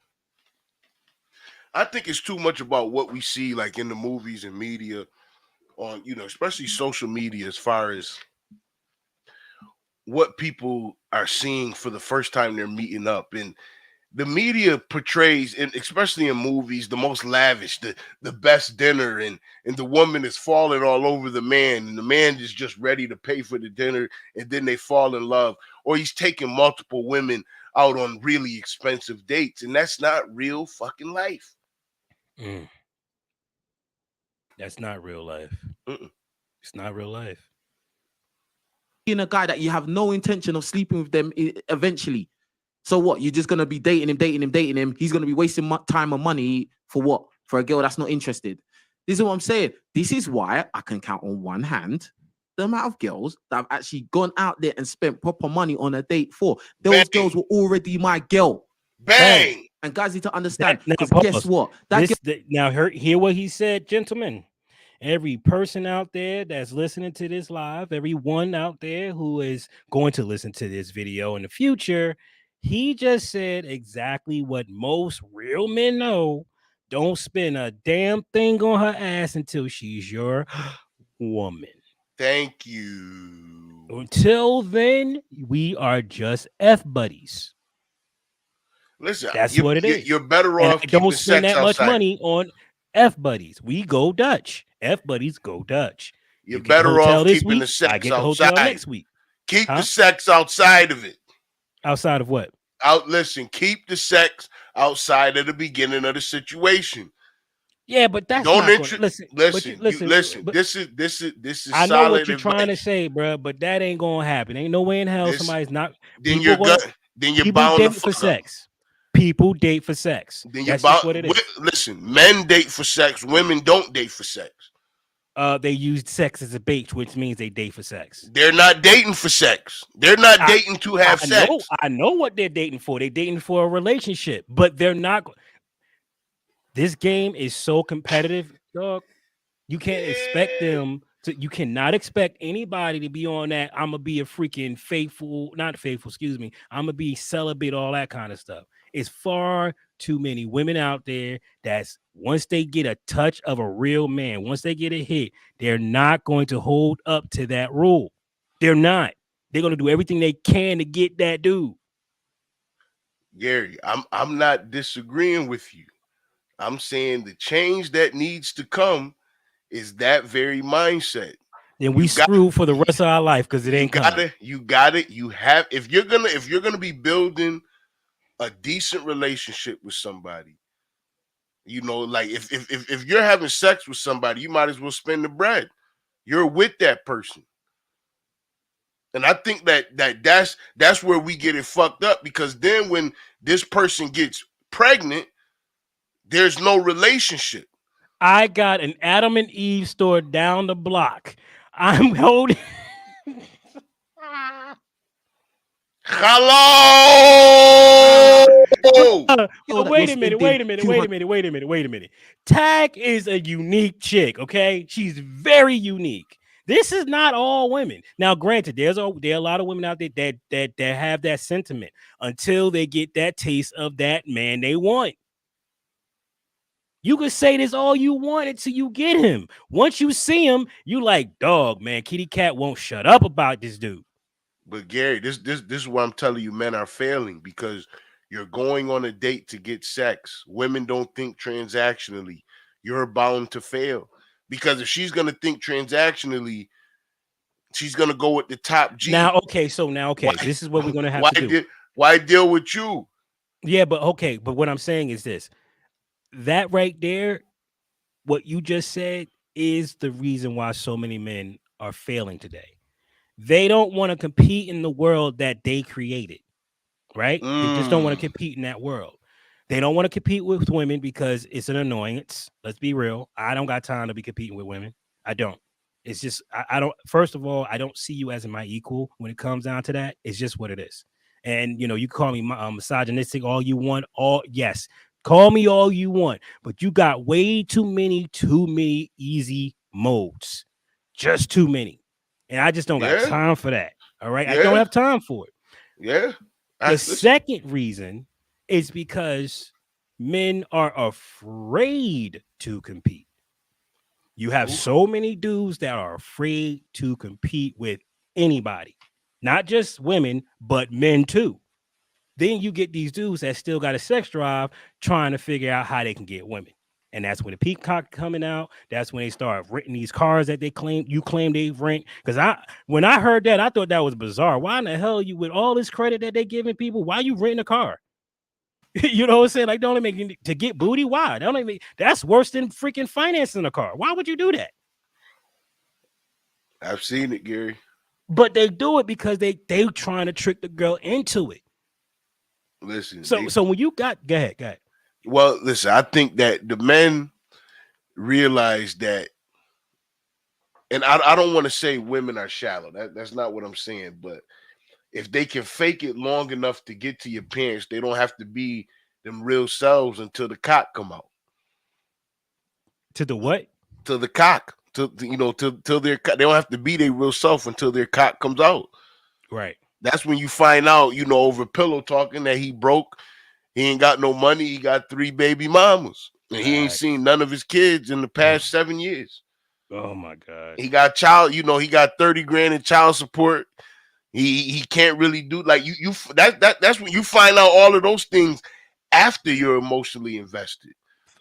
I think it's too much about what we see, like, in the movies and media, on, especially social media, as far as what people are seeing for the first time they're meeting up. And the media portrays, and especially in movies, the most lavish, the best dinner, and the woman is falling all over the man, and the man is just ready to pay for the dinner, and then they fall in love, or he's taking multiple women out on really expensive dates, and that's not real fucking life. That's not real life. It's not real life. In a guy that you have no intention of sleeping with them eventually. So what? You're just gonna be dating him. He's gonna be wasting time and money for what? For a girl that's not interested. This is what I'm saying. This is why I can count on one hand the amount of girls that have actually gone out there and spent proper money on a date for. Those girls were already my girl. Bang! And guys need to understand. Now, guess what? Hear what he said, gentlemen. Every person out there that's listening to this live, everyone out there who is going to listen to this video in the future, he just said exactly what most real men know. Don't spend a damn thing on her ass until she's your woman. Thank you. Until then, we are just F buddies. Listen, that's what it is. You're better off. Don't spend that much money on F buddies. We go Dutch. F buddies go Dutch. You're better off keeping the sex I get outside. The hotel next week. Keep the sex outside of it. Outside of what? Listen, keep the sex outside of the beginning of the situation. Yeah, but that's don't listen. Listen. This is. I know what you're trying to say, bro, but that ain't gonna happen. Ain't no way in hell somebody's not. Then you're bound to for sex. People date for sex. Then that's just what it is. Listen, men date for sex. Women don't date for sex. They use sex as a bait, which means they date for sex. They're not dating for sex. They're not dating to have sex. I know what they're dating for. They're dating for a relationship, but they're not. This game is so competitive, dog. You can't expect them to. You cannot expect anybody to be on that. I'm gonna be a freaking not faithful. Excuse me. I'm gonna be celibate, all that kind of stuff. It's far too many women out there that's once they get a touch of a real man, once they get a hit, they're not going to hold up to that rule. They're not. They're going to do everything they can to get that dude. Gary, I'm not disagreeing with you. I'm saying the change that needs to come is that very mindset. Then we screw for the rest of our life because it ain't coming. You got it. You have if you're gonna be building a decent relationship with somebody, You know, like if you're having sex with somebody, you might as well spend the bread. You're with that person. And I think that's where we get it fucked up, because then when this person gets pregnant, there's no relationship. I got an Adam and Eve store down the block. I'm holding. Hello. Wait a minute. Tag is a unique chick, okay? She's very unique. This is not all women. Now, granted, there are a lot of women out there that have that sentiment until they get that taste of that man they want. You could say this all you want until you get him. Once you see him, you like, dog, man, kitty cat won't shut up about this dude. But Gary, this is what I'm telling you, men are failing because you're going on a date to get sex. Women don't think transactionally. You're bound to fail, because if she's gonna think transactionally, she's gonna go with the top G. Now, okay, this is what we're gonna have to do. Why deal with you? Yeah, but okay, but what I'm saying is this. That right there, what you just said, is the reason why so many men are failing today. They don't want to compete in the world that they created, right? They just don't want to compete in that world. They don't want to compete with women because it's an annoyance. Let's be real. I don't got time to be competing with women. I don't. It's just, I don't, first of all, I don't see you as my equal when it comes down to that. It's just what it is. And, you know, you call me misogynistic all you want. Yes. Call me all you want, but you got way too many easy modes. Just too many. And I just don't got time for that. All right. I don't have time for it. Yeah. The second reason is because men are afraid to compete. You have so many dudes that are afraid to compete with anybody, not just women, but men too. Then you get these dudes that still got a sex drive trying to figure out how they can get women. And that's when the peacock coming out. That's when they start renting these cars that they claim they rent. Because when I heard that, I thought that was bizarre. Why in the hell you, with all this credit that they giving people, why you renting a car? You know what I'm saying? Like, don't make to get booty. Why? That's worse than freaking financing a car. Why would you do that? I've seen it, Gary. But they do it because they trying to trick the girl into it. Listen. So when you go ahead. Well, listen, I think that the men realize that, and I don't want to say women are shallow. That's not what I'm saying. But if they can fake it long enough to get to your parents, they don't have to be them real selves until the cock come out. To the what? To the cock. Till they don't have to be their real self until their cock comes out. Right. That's when you find out, over pillow talking, that he broke. He ain't got no money. He got 3 baby mamas. And he ain't seen none of his kids in the past 7 years. Oh my God. He got he got 30 grand in child support. He can't really do like that's when you find out all of those things after you're emotionally invested.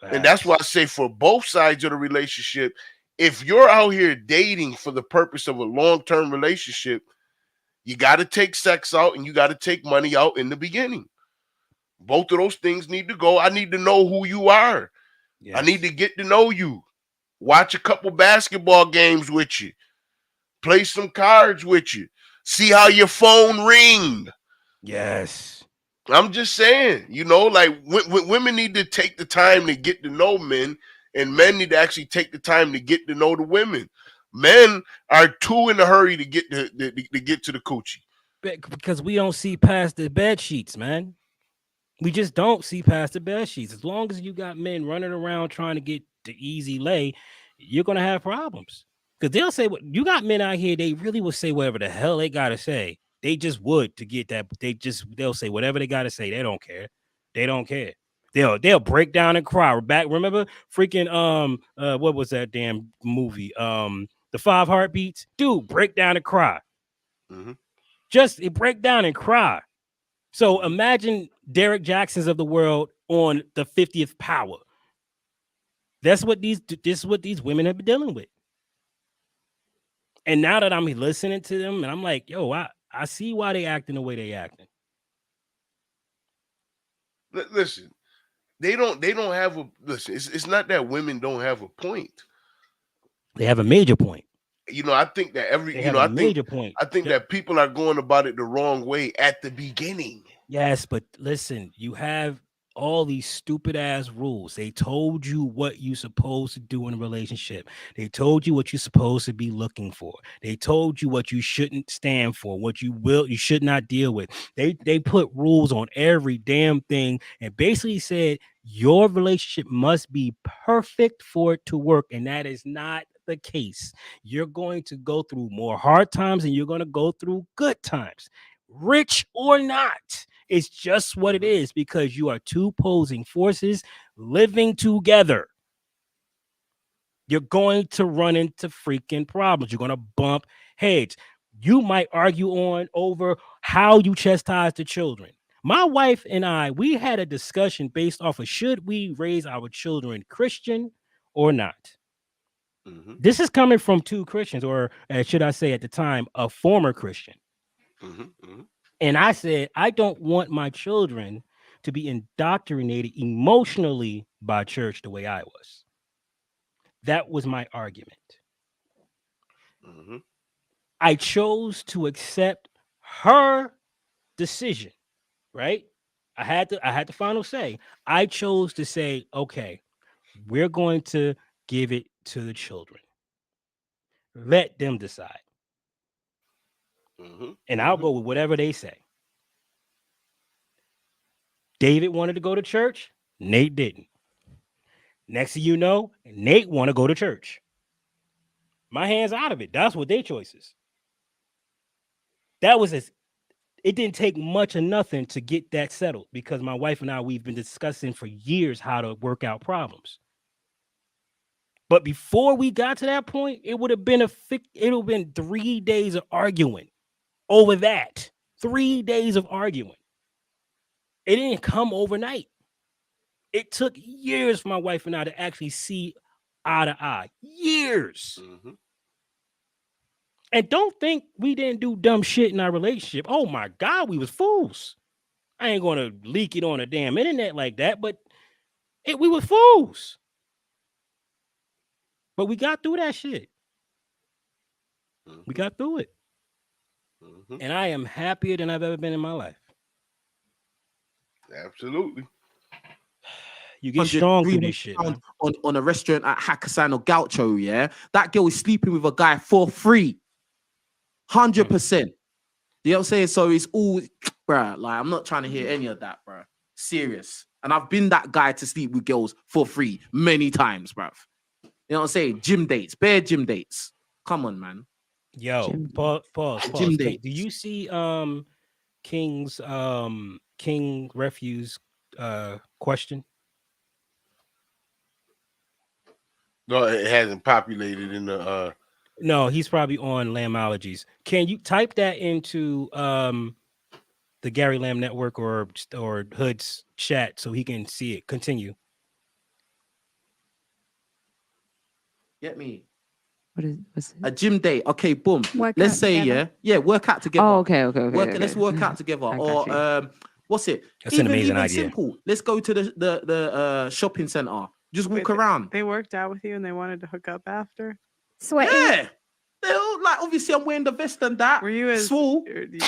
Facts. And that's why I say, for both sides of the relationship, if you're out here dating for the purpose of a long-term relationship, you got to take sex out and you got to take money out in the beginning. Both of those things need to go. I need to know who you are. Yes. I need to get to know you. Watch a couple basketball games with you. Play some cards with you. See how your phone ring. Yes. I'm just saying, like women need to take the time to get to know men, and men need to actually take the time to get to know the women. Men are too in a hurry to get to the coochie. Because we don't see past the bed sheets, man. We just don't see past the bed sheets. As long as you got men running around trying to get the easy lay, you're gonna have problems. Because they'll say, what you got men out here, they really will say whatever the hell they gotta say. They just would to get that. They'll say whatever they gotta say. They don't care. They don't care. They'll break down and cry. Remember freaking what was that damn movie? The 5 Heartbeats. Dude, break down and cry. Mm-hmm. Just break down and cry. So imagine Derek Jacksons of the world on the 50th power. This is what these women have been dealing with. And now that I'm listening to them, and I'm like, yo, I see why they acting the way they acting. Listen, They don't have a listen. It's not that women don't have a point. They have a major point. I think that I think that people are going about it the wrong way at the beginning. Yes, but listen, you have all these stupid ass rules. They told you what you're supposed to do in a relationship. They told you what you're supposed to be looking for. They told you what you shouldn't stand for, what you should not deal with. They put rules on every damn thing and basically said your relationship must be perfect for it to work, and that is not the case. You're going to go through more hard times and you're going to go through good times, rich or not. It's just what it is, because you are two opposing forces living together. You're going to run into freaking problems. You're going to bump heads. You might argue over how you chastise the children. My wife and I, we had a discussion based off of should we raise our children Christian or not. Mm-hmm. This is coming from two Christians, or should I say at the time, a former Christian. Mm-hmm. Mm-hmm. And I said, I don't want my children to be indoctrinated emotionally by church the way I was. That was my argument. Mm-hmm. I chose to accept her decision, right? I had the final say. I chose to say, okay, we're going to give it to the children. Let them decide. Mm-hmm. And I'll go with whatever they say. David wanted to go to church. Nate didn't. Next thing you know, Nate want to go to church. My hand's out of it. That's what their choices. It didn't take much or nothing to get that settled, because my wife and I, we've been discussing for years how to work out problems. But before we got to that point, it would have been 3 days of arguing over that. 3 days of arguing. It didn't come overnight. It took years for my wife and I to actually see eye to eye. Years. Mm-hmm. And don't think we didn't do dumb shit in our relationship. Oh my God, we was fools. I ain't gonna leak it on the damn internet like that, but we were fools. But we got through that shit. Mm-hmm. We got through it. Mm-hmm. And I am happier than I've ever been in my life. Absolutely. You get strong through this shit. On a restaurant at Hakasano Gaucho, yeah? That girl is sleeping with a guy for free. 100%. You know what I'm saying? So it's all, bruh, like, I'm not trying to hear any of that, bruh. Serious. And I've been that guy to sleep with girls for free many times, bruv. You know what I'm saying? Gym dates, bare gym dates. Come on, man. Yo, pause. Gym dates. Do you see King's King Refuse question? No, it hasn't populated in the No, he's probably on Lambologies. Can you type that into the Gary Lamb Network or Hood's chat so he can see it? Continue. Get me. What's it? A gym date. Okay, boom. Work Let's out say, together. yeah, work out together. Oh, okay. Let's work out together. I Or got you. what's it? That's an amazing idea. Simple. Let's go to the shopping center. Just walk around. They worked out with you and they wanted to hook up after? Sweaty. Yeah. They're all, like, obviously I'm wearing the vest and that. Were you swole?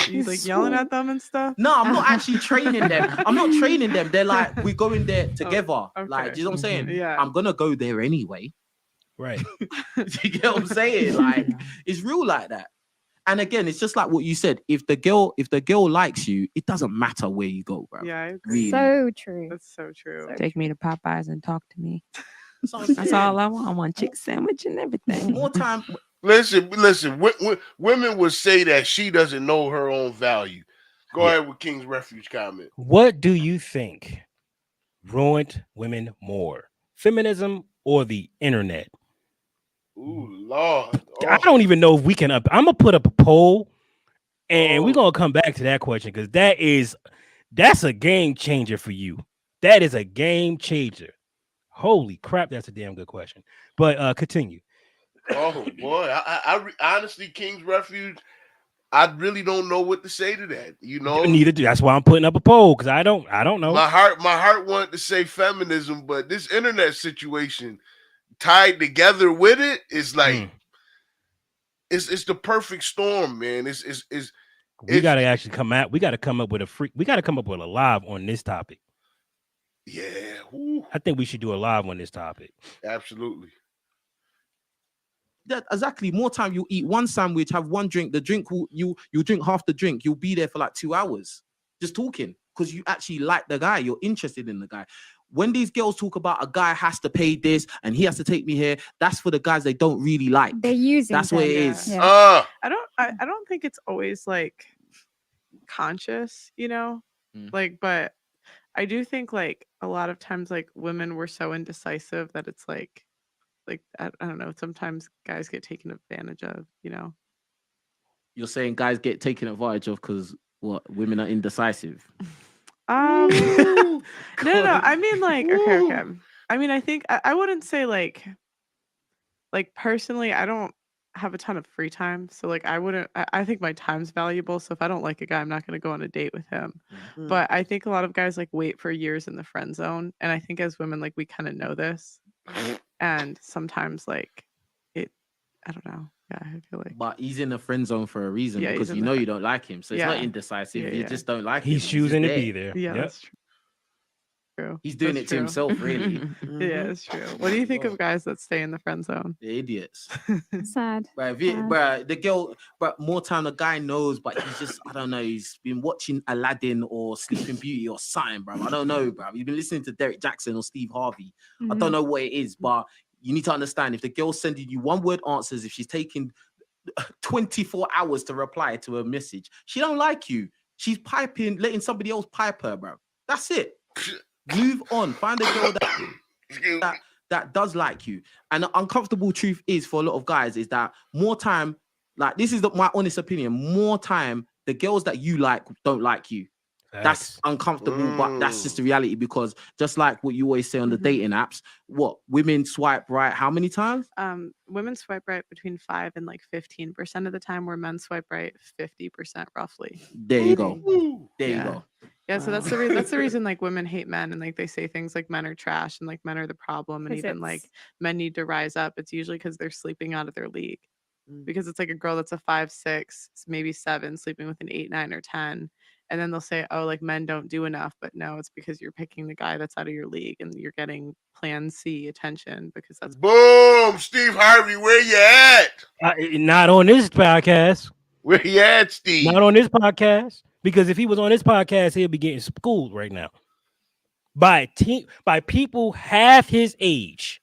You like yelling at them and stuff? No, I'm not actually training them. I'm not training them. They're like, we're going there together. Okay. Like, do you know what I'm saying? Yeah. I'm gonna go there anyway. Right. Do you get what I'm saying? Like, it's real like that. And again, it's just like what you said. If the girl likes you, it doesn't matter where you go, bro. Yeah, I agree. Really. So true. That's so true. Take me to Popeyes and talk to me. That's That's all I want. I want chicken sandwich and everything. More time. Listen. Women would say that she doesn't know her own value. Go ahead with King's Refuge comment. What do you think ruined women more, feminism or the internet? Ooh, Lord. Oh. I don't even know if we can. I'm gonna put up a poll, and we're gonna come back to that question, because that's a game changer for you. That is a game changer. Holy crap, that's a damn good question. But continue. Oh boy, I honestly, King's Refuge, I really don't know what to say to that. You know, neither do. That's why I'm putting up a poll because I don't know. My heart wanted to say feminism, but this internet situation tied together with it is like it's the perfect storm, man. We got to actually come out. We got to come up with a live on this topic. Yeah, I think we should do a live on this topic. Absolutely. That exactly. More time you eat one sandwich, have one drink. The drink you drink half the drink. You'll be there for like 2 hours just talking because you actually like the guy. You're interested in the guy. When these girls talk about a guy has to pay this and he has to take me here, that's for the guys they don't really like. They're using. That's what it is. Yeah. I don't think it's always like conscious, you know, like, but I do think like a lot of times like women were so indecisive that it's like I don't know. Sometimes guys get taken advantage of, you know. You're saying guys get taken advantage of because what? Women are indecisive. No. I mean, like, okay. I mean, I think I wouldn't say like personally, I don't have a ton of free time, so like I think my time's valuable. So if I don't like a guy, I'm not going to go on a date with him. But I think a lot of guys like wait for years in the friend zone, and I think as women, like we kind of know this. And sometimes, like, I don't know. Yeah, I feel like. But he's in the friend zone for a reason because you know you don't like him. So it's not indecisive. You just don't like him. He's choosing to be there. Yeah, that's true. He's doing it to himself, really. Yeah, it's true. What do you think of guys that stay in the friend zone? They're idiots. Sad. The girl, but more time the guy knows, but he's just, I don't know, he's been watching Aladdin or Sleeping Beauty or something, bro. I don't know, bro. He's been listening to Derek Jackson or Steve Harvey. I don't know what it is, but you need to understand if the girl's sending you one-word answers, if she's taking 24 hours to reply to a message, she don't like you. She's letting somebody else pipe her, bro. That's it. Move on. Find a girl that does like you. And the uncomfortable truth is for a lot of guys is that more time, like this is my honest opinion, more time the girls that you like don't like you. That's uncomfortable, but that's just the reality because just like what you always say on the dating apps, what women swipe right how many times? Women swipe right between 5 and like 15% of the time, where men swipe right 50% roughly. There you go. There you go. Yeah, so that's the reason like women hate men and like they say things like men are trash and like men are the problem and even like men need to rise up. It's usually because they're sleeping out of their league. Because it's like a girl that's a 5'6", maybe 7, sleeping with an 8, 9, or 10. And then they'll say, oh, like men don't do enough. But no, it's because you're picking the guy that's out of your league and you're getting plan C attention because that's boom. Steve Harvey, where you at? Not on this podcast. Where you at, Steve? Not on this podcast. Because if he was on this podcast, he'll be getting schooled right now by people half his age.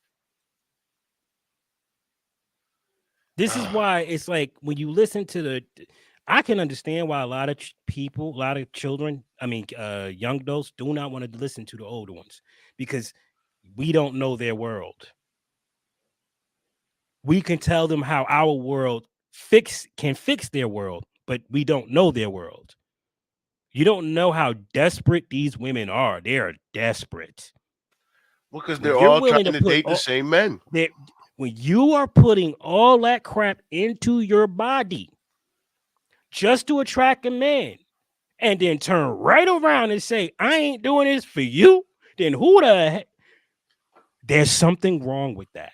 This is why it's like when you listen to I can understand why a lot of people, a lot of children, young adults do not want to listen to the older ones because we don't know their world. We can tell them how our world can fix their world, but we don't know their world. You don't know how desperate these women are. They are desperate. Because they're all trying to date the same men. When you are putting all that crap into your body just to attract a man and then turn right around and say, I ain't doing this for you, then who the heck? There's something wrong with that.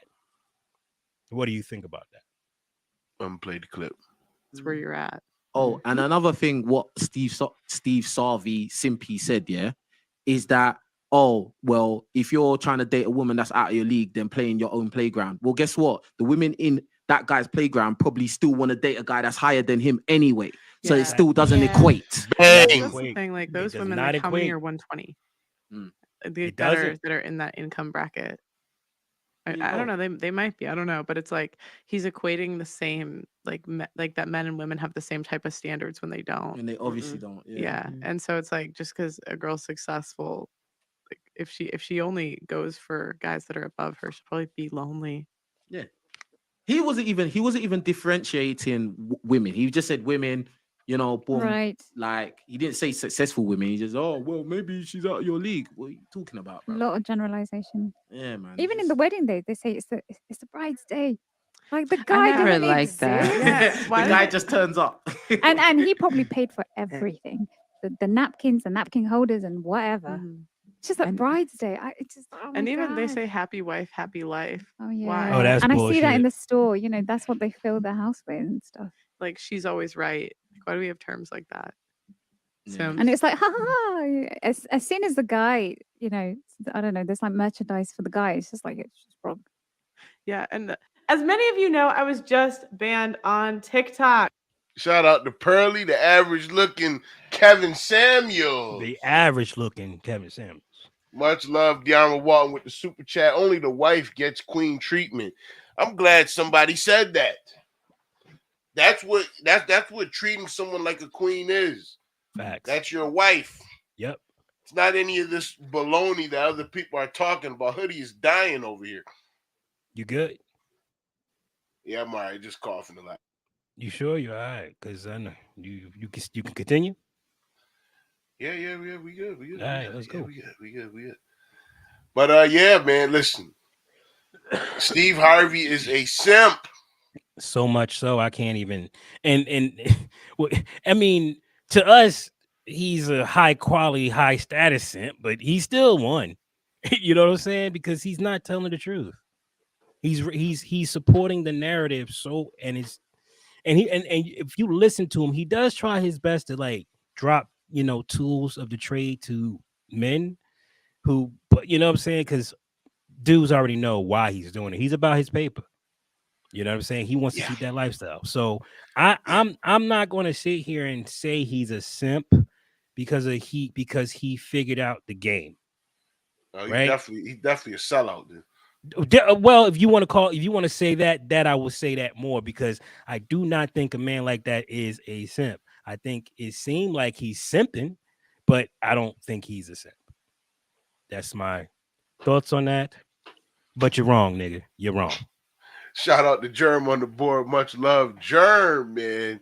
What do you think about that? Play the clip. That's where you're at. Oh, and another thing, what Steve Sarvey Simpy said, is that, oh, well, if you're trying to date a woman that's out of your league, then play in your own playground. Well, guess what? The women in that guy's playground probably still want to date a guy that's higher than him anyway. So it still doesn't equate. That's the thing. Like those women that come near 120, that are in that income bracket. I don't know. They might be. I don't know. But it's like he's equating the same, like that men and women have the same type of standards when they don't. And they obviously don't. Yeah. And so it's like just because a girl's successful, like if she only goes for guys that are above her, she'll probably be lonely. Yeah. He wasn't even differentiating women. He just said women, you know, boom. Right. Like he didn't say successful women. He just, oh well, maybe she's out of your league. What are you talking about, bro? A lot of generalization. Yeah, man. Even in the wedding day, they say it's the bride's day. Like the guy never didn't liked that. The guy just turns up. and he probably paid for everything, the napkins, the napkin holders, and whatever. Mm-hmm. It's just like Bride's Day. And even they God. say happy wife, happy life. Oh yeah. Why? Oh, that's and bullshit. I see that in the store. You know, that's what they fill their house with and stuff. Like she's always right. Why do we have terms like that? Yeah. And it's like, ha ha ha. As soon as the guy, you know, I don't know, there's like merchandise for the guy. It's just like, it's just wrong. Yeah. And as many of you know, I was just banned on TikTok. Shout out to Pearly, the average looking Kevin Samuels. The average looking Kevin Samuels. Much love, Deanna Walton with the super chat. Only the wife gets queen treatment. I'm glad somebody said that. That's what treating someone like a queen is. Facts. That's your wife. Yep. It's not any of this baloney that other people are talking about. Hoodie is dying over here. You good? Yeah, I'm all right. Just coughing a lot. You sure you're all right? Because I know you can continue. Yeah, we good. All right, let's go. We good. But yeah, man, listen. Steve Harvey is a simp. So much so I can't even. And I mean, to us, he's a high quality, high status simp, but he still won. You know what I'm saying? Because he's not telling the truth. He's supporting the narrative. So and if you listen to him, he does try his best to like drop, you know, tools of the trade to men who, but you know what I'm saying? Because dudes already know why he's doing it. He's about his paper. You know what I'm saying? He wants to keep that lifestyle. So I'm not going to sit here and say he's a simp because he figured out the game. He's right? definitely a sellout, dude. Well, if you want to say that I will say that more, because I do not think a man like that is a simp. I think it seemed like he's simping, but I don't think he's a simp. That's my thoughts on that. But you're wrong, nigga. You're wrong. Shout out to Germ on the board. Much love, Germ, man.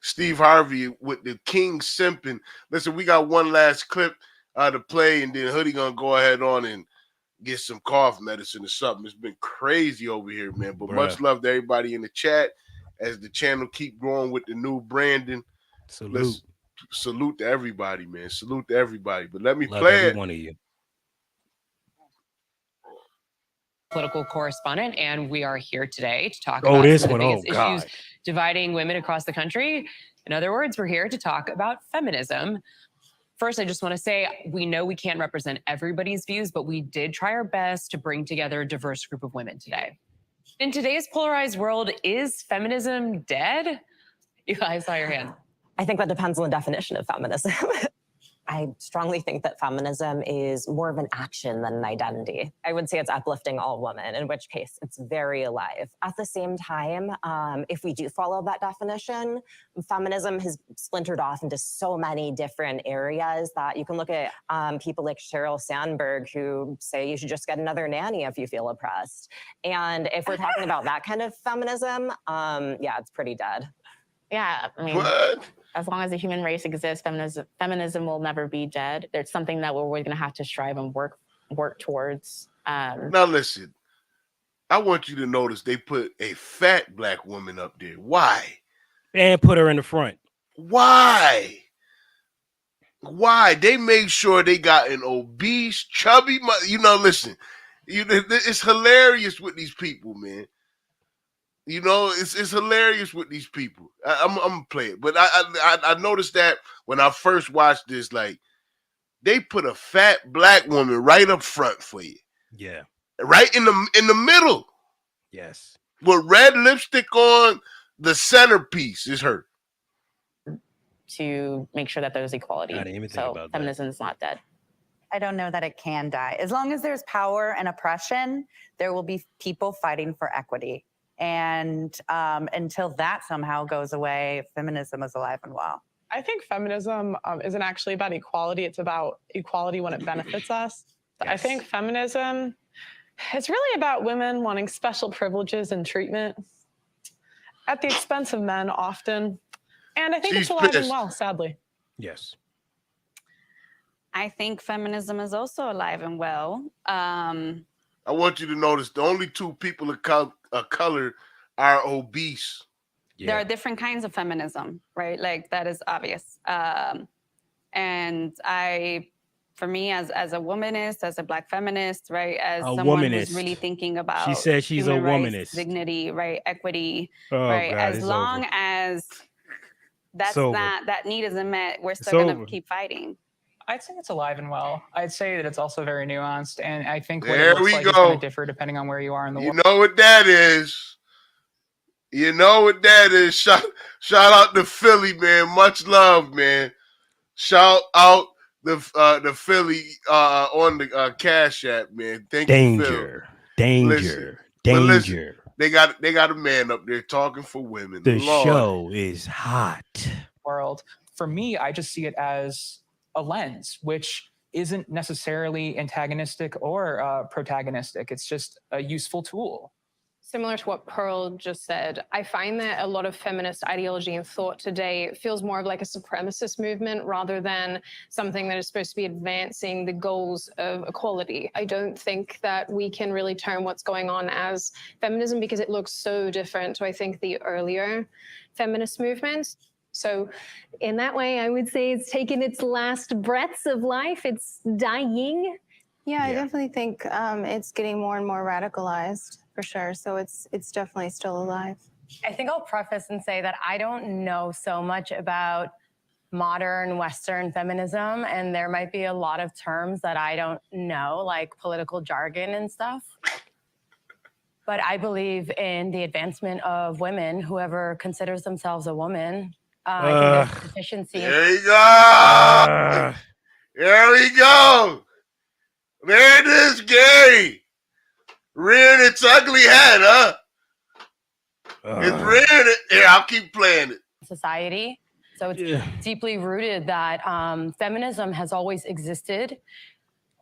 Steve Harvey with the King simping. Listen, we got one last clip to play, and then Hoodie gonna go ahead on and get some cough medicine or something. It's been crazy over here, man. But much love to everybody in the chat as the channel keep growing with the new branding. Salute to everybody, man. Salute to everybody. But let me play every one of you. Political correspondent, and we are here today to talk about some of the biggest issues dividing women across the country. In other words, we're here to talk about feminism. First, I just want to say we know we can't represent everybody's views, but we did try our best to bring together a diverse group of women today. In today's polarized world, is feminism dead? I saw your hand. I think that depends on the definition of feminism. I strongly think that feminism is more of an action than an identity. I would say it's uplifting all women, in which case it's very alive. At the same time, if we do follow that definition, feminism has splintered off into so many different areas that you can look at people like Sheryl Sandberg who say you should just get another nanny if you feel oppressed. And if we're talking about that kind of feminism, yeah, it's pretty dead. Yeah, I mean, as long as the human race exists, feminism will never be dead. There's something that we're going to have to strive and work towards. Now listen, I want you to notice they put a fat black woman up there. Why? And put her in the front. Why? They made sure they got an obese, chubby, listen, it's hilarious with these people, man. You know, it's hilarious with these people. I'm gonna play it, but I noticed that when I first watched this, like they put a fat black woman right up front for you. Yeah, right in the middle. Yes, with red lipstick on. The centerpiece is her. To make sure that there's equality. I didn't even think about feminism is not dead. I don't know that it can die. As long as there's power and oppression, there will be people fighting for equity. And until that somehow goes away, feminism is alive and well. I think feminism isn't actually about equality. It's about equality when it benefits us. Yes. I think feminism is really about women wanting special privileges and treatment at the expense of men often. And I think it's alive and well, sadly. Yes. I think feminism is also alive and well. I want you to notice the only two people of color are obese. There are different kinds of feminism, right? Like that is obvious. And for me, as a womanist, as a Black feminist, right, as someone who's really thinking about she says she's a human rights, womanist, dignity, right, equity, oh, right. God, As long as that need isn't met, we're still gonna keep fighting. I'd say it's alive and well. I'd say that it's also very nuanced, and I think what There it looks we like go. is going to differ depending on where you are in the world. You know what that is. You know what that is. Shout out to Philly, man. Much love, man. Shout out the Philly on the Cash App, man. Thank you, Phil. Danger. Listen, they got a man up there talking for women. The Lord. show is hot. World. For me, I just see it as a lens, which isn't necessarily antagonistic or protagonistic. It's just a useful tool. Similar to what Pearl just said, I find that a lot of feminist ideology and thought today feels more of like a supremacist movement rather than something that is supposed to be advancing the goals of equality. I don't think that we can really term what's going on as feminism because it looks so different to, I think, the earlier feminist movements. So in that way, I would say it's taken its last breaths of life. It's dying. Yeah, I definitely think it's getting more and more radicalized. For sure. So it's definitely still alive. I think I'll preface and say that I don't know so much about modern Western feminism, and there might be a lot of terms that I don't know, like political jargon and stuff. But I believe in the advancement of women, whoever considers themselves a woman. I think there's deficiency. There you go. There we go. There it is, Gary. Rearing its ugly head, huh? It's rearing it. Here, I'll keep playing it. Society. So it's deeply rooted that feminism has always existed.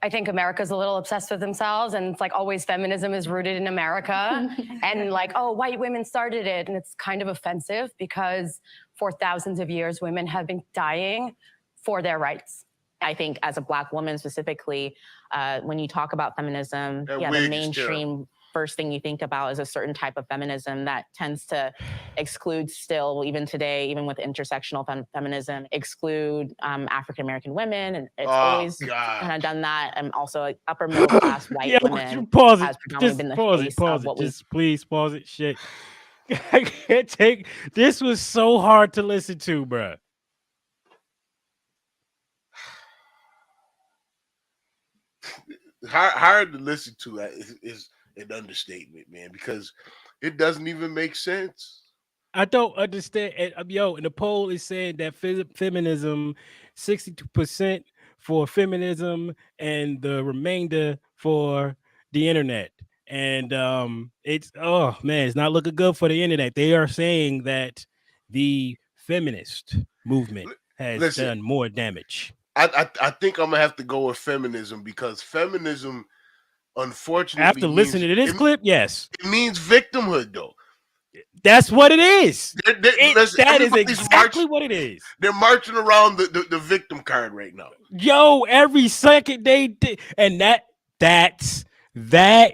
I think America's a little obsessed with themselves, and it's like always feminism is rooted in America. And like, oh, white women started it. And it's kind of offensive because for thousands of years, women have been dying for their rights. I think as a Black woman specifically, when you talk about feminism, the mainstream first thing you think about is a certain type of feminism that tends to exclude still, even today, even with intersectional feminism, exclude African-American women. And it's always kind of done that. And also like, upper middle class white women Pause has it. predominantly Just been the pause face it. Pause of it. what Just please pause it. Shit. I can't take this. Was so hard to listen to, bruh. Hard to listen to is an understatement, man, because it doesn't even make sense. I don't understand. And the poll is saying that feminism, 62% for feminism, and the remainder for the internet. And it's it's not looking good for the internet. They are saying that the feminist movement has done more damage. I think I'm gonna have to go with feminism because feminism, unfortunately, after listening to this clip, yes, it means victimhood, though. That's what it is. That is exactly marching, what it is. They're marching around the victim card right now. Yo, every second they did, and that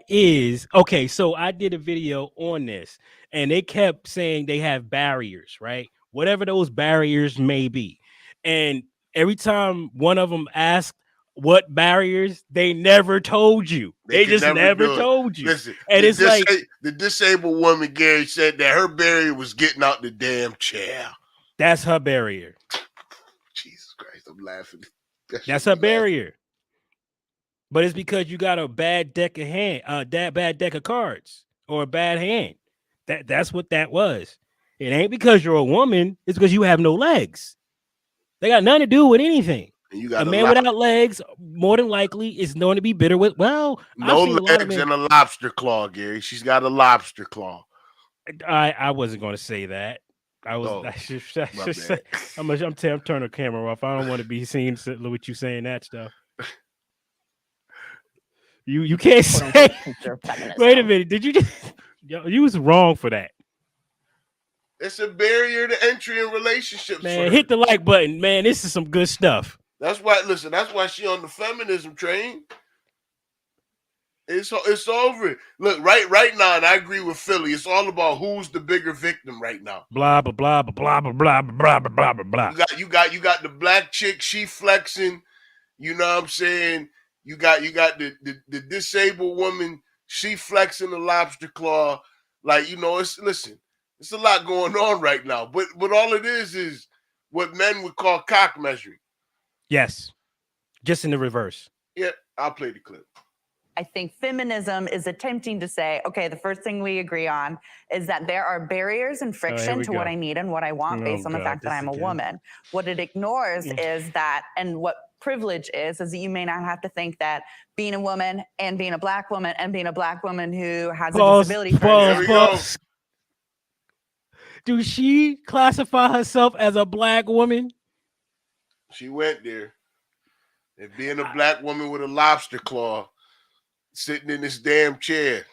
is okay. So I did a video on this, and they kept saying they have barriers, right? Whatever those barriers may be, and every time one of them asked what barriers, they never told you. They just never told you. Listen, and it's like the disabled woman, Gary, said that her barrier was getting out the damn chair. That's her barrier. Jesus Christ, I'm laughing. That's her barrier. But it's because you got a bad deck of bad deck of cards or a bad hand. That's what that was. It ain't because you're a woman. It's because you have no legs. They got nothing to do with anything. You got a man without legs, more than likely, is known to be bitter with. Well, no legs and a lobster claw, Gary. She's got a lobster claw. I wasn't going to say that. I was. I'm turning the camera off. I don't want to be seen with you saying that stuff. You can't say. Wait a minute. Did you just? You was wrong for that. It's a barrier to entry in relationships. Man, hit the like button, man. This is some good stuff. That's why. Listen, that's why she on the feminism train. It's over. Look, right now, and I agree with Philly. It's all about who's the bigger victim right now. Blah blah blah blah blah blah blah blah blah blah. You got the black chick, she flexing. You know what I'm saying? You got the disabled woman, she flexing the lobster claw. Like, you know, it's a lot going on right now. But all it is what men would call cock measuring. Yes. Just in the reverse. Yeah, I'll play the clip. I think feminism is attempting to say, okay, the first thing we agree on is that there are barriers and friction to what I need and what I want based on the fact that I'm a woman. What it ignores is that, and what privilege is that you may not have to think that being a woman and being a black woman and being a black woman who has a disability. Do she classify herself as a black woman? She went there. And being a black woman with a lobster claw, sitting in this damn chair.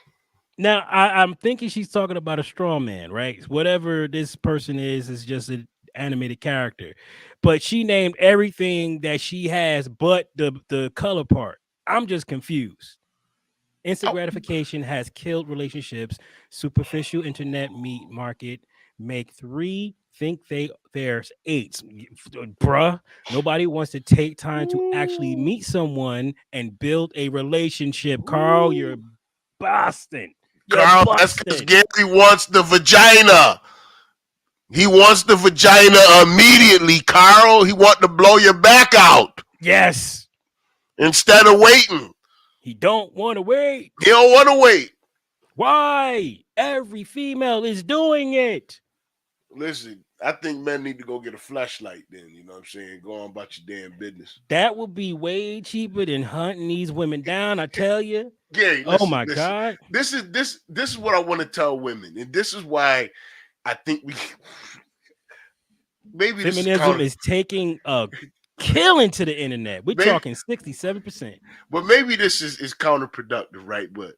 Now, I'm thinking she's talking about a straw man, right? Whatever this person is just an animated character. But she named everything that she has but the color part. I'm just confused. Instant gratification has killed relationships. Superficial internet meat market make 3 think there's 8. Bruh, nobody wants to take time to actually meet someone and build a relationship. Carl, you're Boston. Carl, that's because Gary wants the vagina. He wants the vagina immediately, Carl. He wants to blow your back out. Yes. Instead of waiting. He don't want to wait. He don't want to wait. Why? Every female is doing it. Listen, I think men need to go get a flashlight then, you know what I'm saying? Go on about your damn business. That would be way cheaper than hunting these women down, I tell you. Gary, listen, God. This is what I want to tell women. And this is why I think maybe feminism is taking a killing to the internet. We're talking 67%. But maybe this is counterproductive, right? But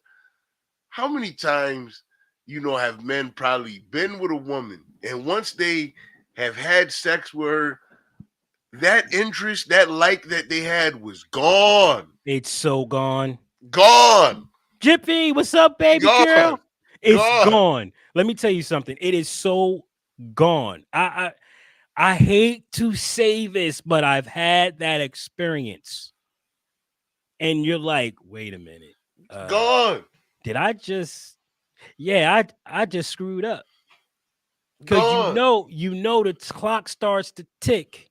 how many times, have men probably been with a woman, and once they have had sex with her, that interest, that like that they had was gone. It's so gone. Gone. Jiffy, what's up, baby girl? It's gone. Let me tell you something. It is so gone. I hate to say this, but I've had that experience. And you're like, wait a minute. Gone. Did I just... Yeah, I just screwed up. Because the clock starts to tick.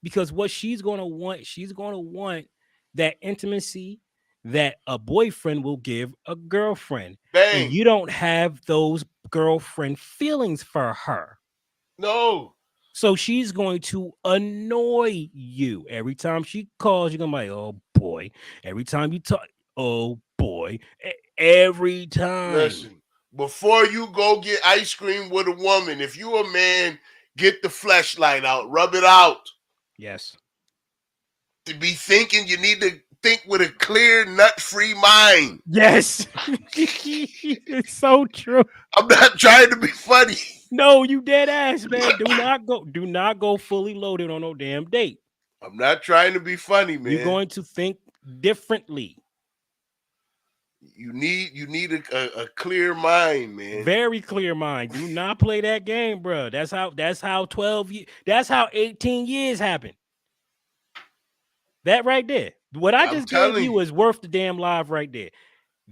Because what she's going to want that intimacy that a boyfriend will give a girlfriend. Bang. And you don't have those girlfriend feelings for her. No. So she's going to annoy you. Every time she calls, you're going to be like, oh boy. Every time you talk, oh boy. Every time. Listen, before you go get ice cream with a woman, if you a man, get the fleshlight out, rub it out. Yes. To be thinking, you need to think with a clear, nut-free mind. Yes. It's so true. I'm not trying to be funny. No, you dead ass, man. Do not go fully loaded on no damn date. I'm not trying to be funny, man. You're going to think differently. You need a clear mind, man. Very clear mind. Do not play that game, bro. That's how 12 years. That's how 18 years happen. That right there. What I just gave you is worth the damn live right there.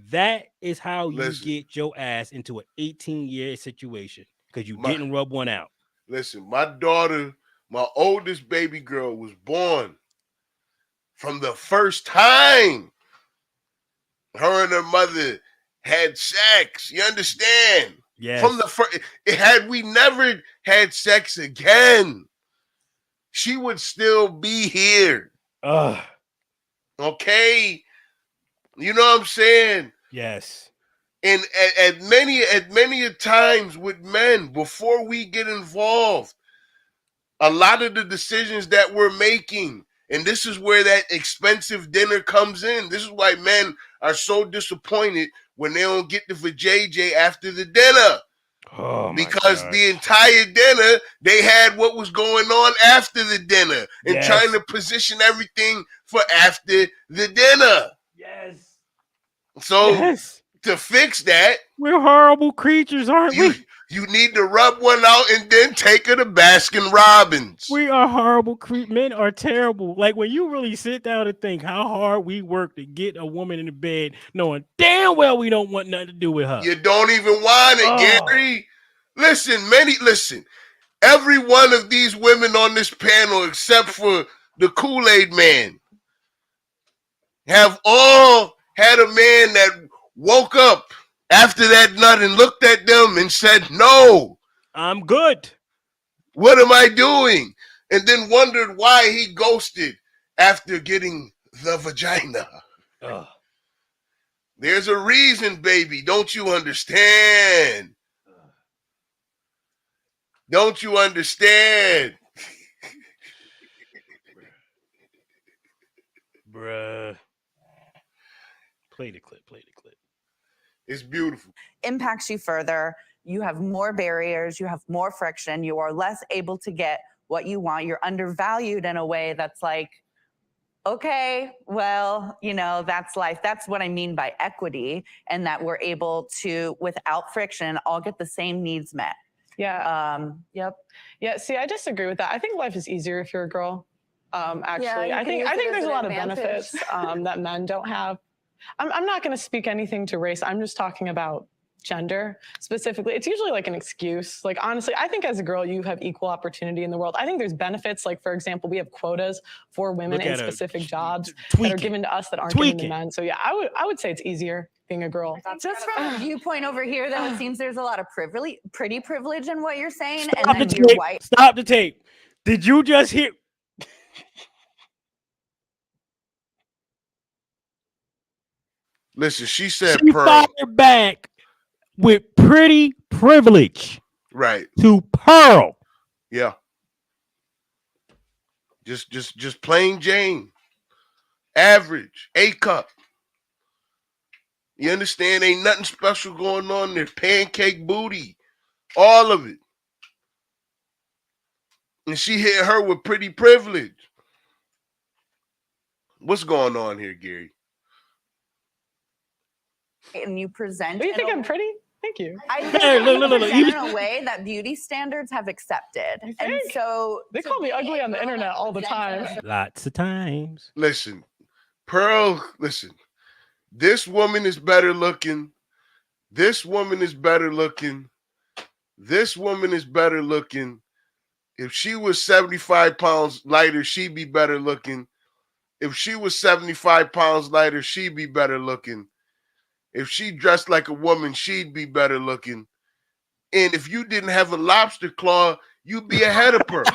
That is how you get your ass into an 18-year situation because you didn't rub one out. Listen, my daughter, my oldest baby girl, was born from the first time her and her mother had sex. You understand? Yes. From the first, had we never had sex again, she would still be here. Okay, you know what I'm saying? Yes. And at many times with men, before we get involved, a lot of the decisions that we're making, and this is where that expensive dinner comes in. This is why men are so disappointed when they don't get the vajayjay after the dinner. Oh, because the entire dinner they had what was going on after the dinner and trying to position everything for after the dinner. Yes. So to fix that, we're horrible creatures, aren't we? You need to rub one out and then take her to Baskin Robbins. We are horrible men are terrible. Like when you really sit down and think how hard we work to get a woman in the bed, knowing damn well we don't want nothing to do with her. You don't even want it, Gary. Listen. Every one of these women on this panel, except for the Kool-Aid man, have all had a man that woke up after that nut and looked at them and said, no, I'm good. What am I doing? And then wondered why he ghosted after getting the vagina. There's a reason, baby. Don't you understand? Don't you understand? Bruh. Play the clip. It's beautiful. Impacts you further. You have more barriers. You have more friction. You are less able to get what you want. You're undervalued in a way that's like, okay, well, that's life. That's what I mean by equity, and that we're able to, without friction, all get the same needs met. Yeah. Yep. Yeah. See, I disagree with that. I think life is easier if you're a girl. Actually, Yeah, I think use it as there's a an lot advantage. of benefits that men don't have. I'm not going to speak anything to race. I'm just talking about gender specifically. It's usually like an excuse. Like, honestly, I think as a girl, you have equal opportunity in the world. I think there's benefits. Like, for example, we have quotas for women in specific jobs that are given to us that aren't given to men. So yeah, I would say it's easier being a girl. Just from a viewpoint over here, though, it seems there's a lot of pretty privilege in what you're saying. Stop the tape. Stop the tape. Did you just hear? Listen, she said she Pearl. fired back with pretty privilege. Right. To Pearl. Yeah. Just plain Jane. Average. A cup. You understand? Ain't nothing special going on there. Pancake booty. All of it. And she hit her with pretty privilege. What's going on here, Gary? And you present. Do you think I'm pretty? Thank you. I think in a way that beauty standards have accepted. And so they call me ugly on the internet all the time. Lots of times. Listen, Pearl, listen. This woman is better looking. This woman is better looking. This woman is better looking. If she was 75 pounds lighter, she'd be better looking. If she was 75 pounds lighter, she'd be better looking. If she dressed like a woman, she'd be better looking. And if you didn't have a lobster claw, you'd be ahead of her.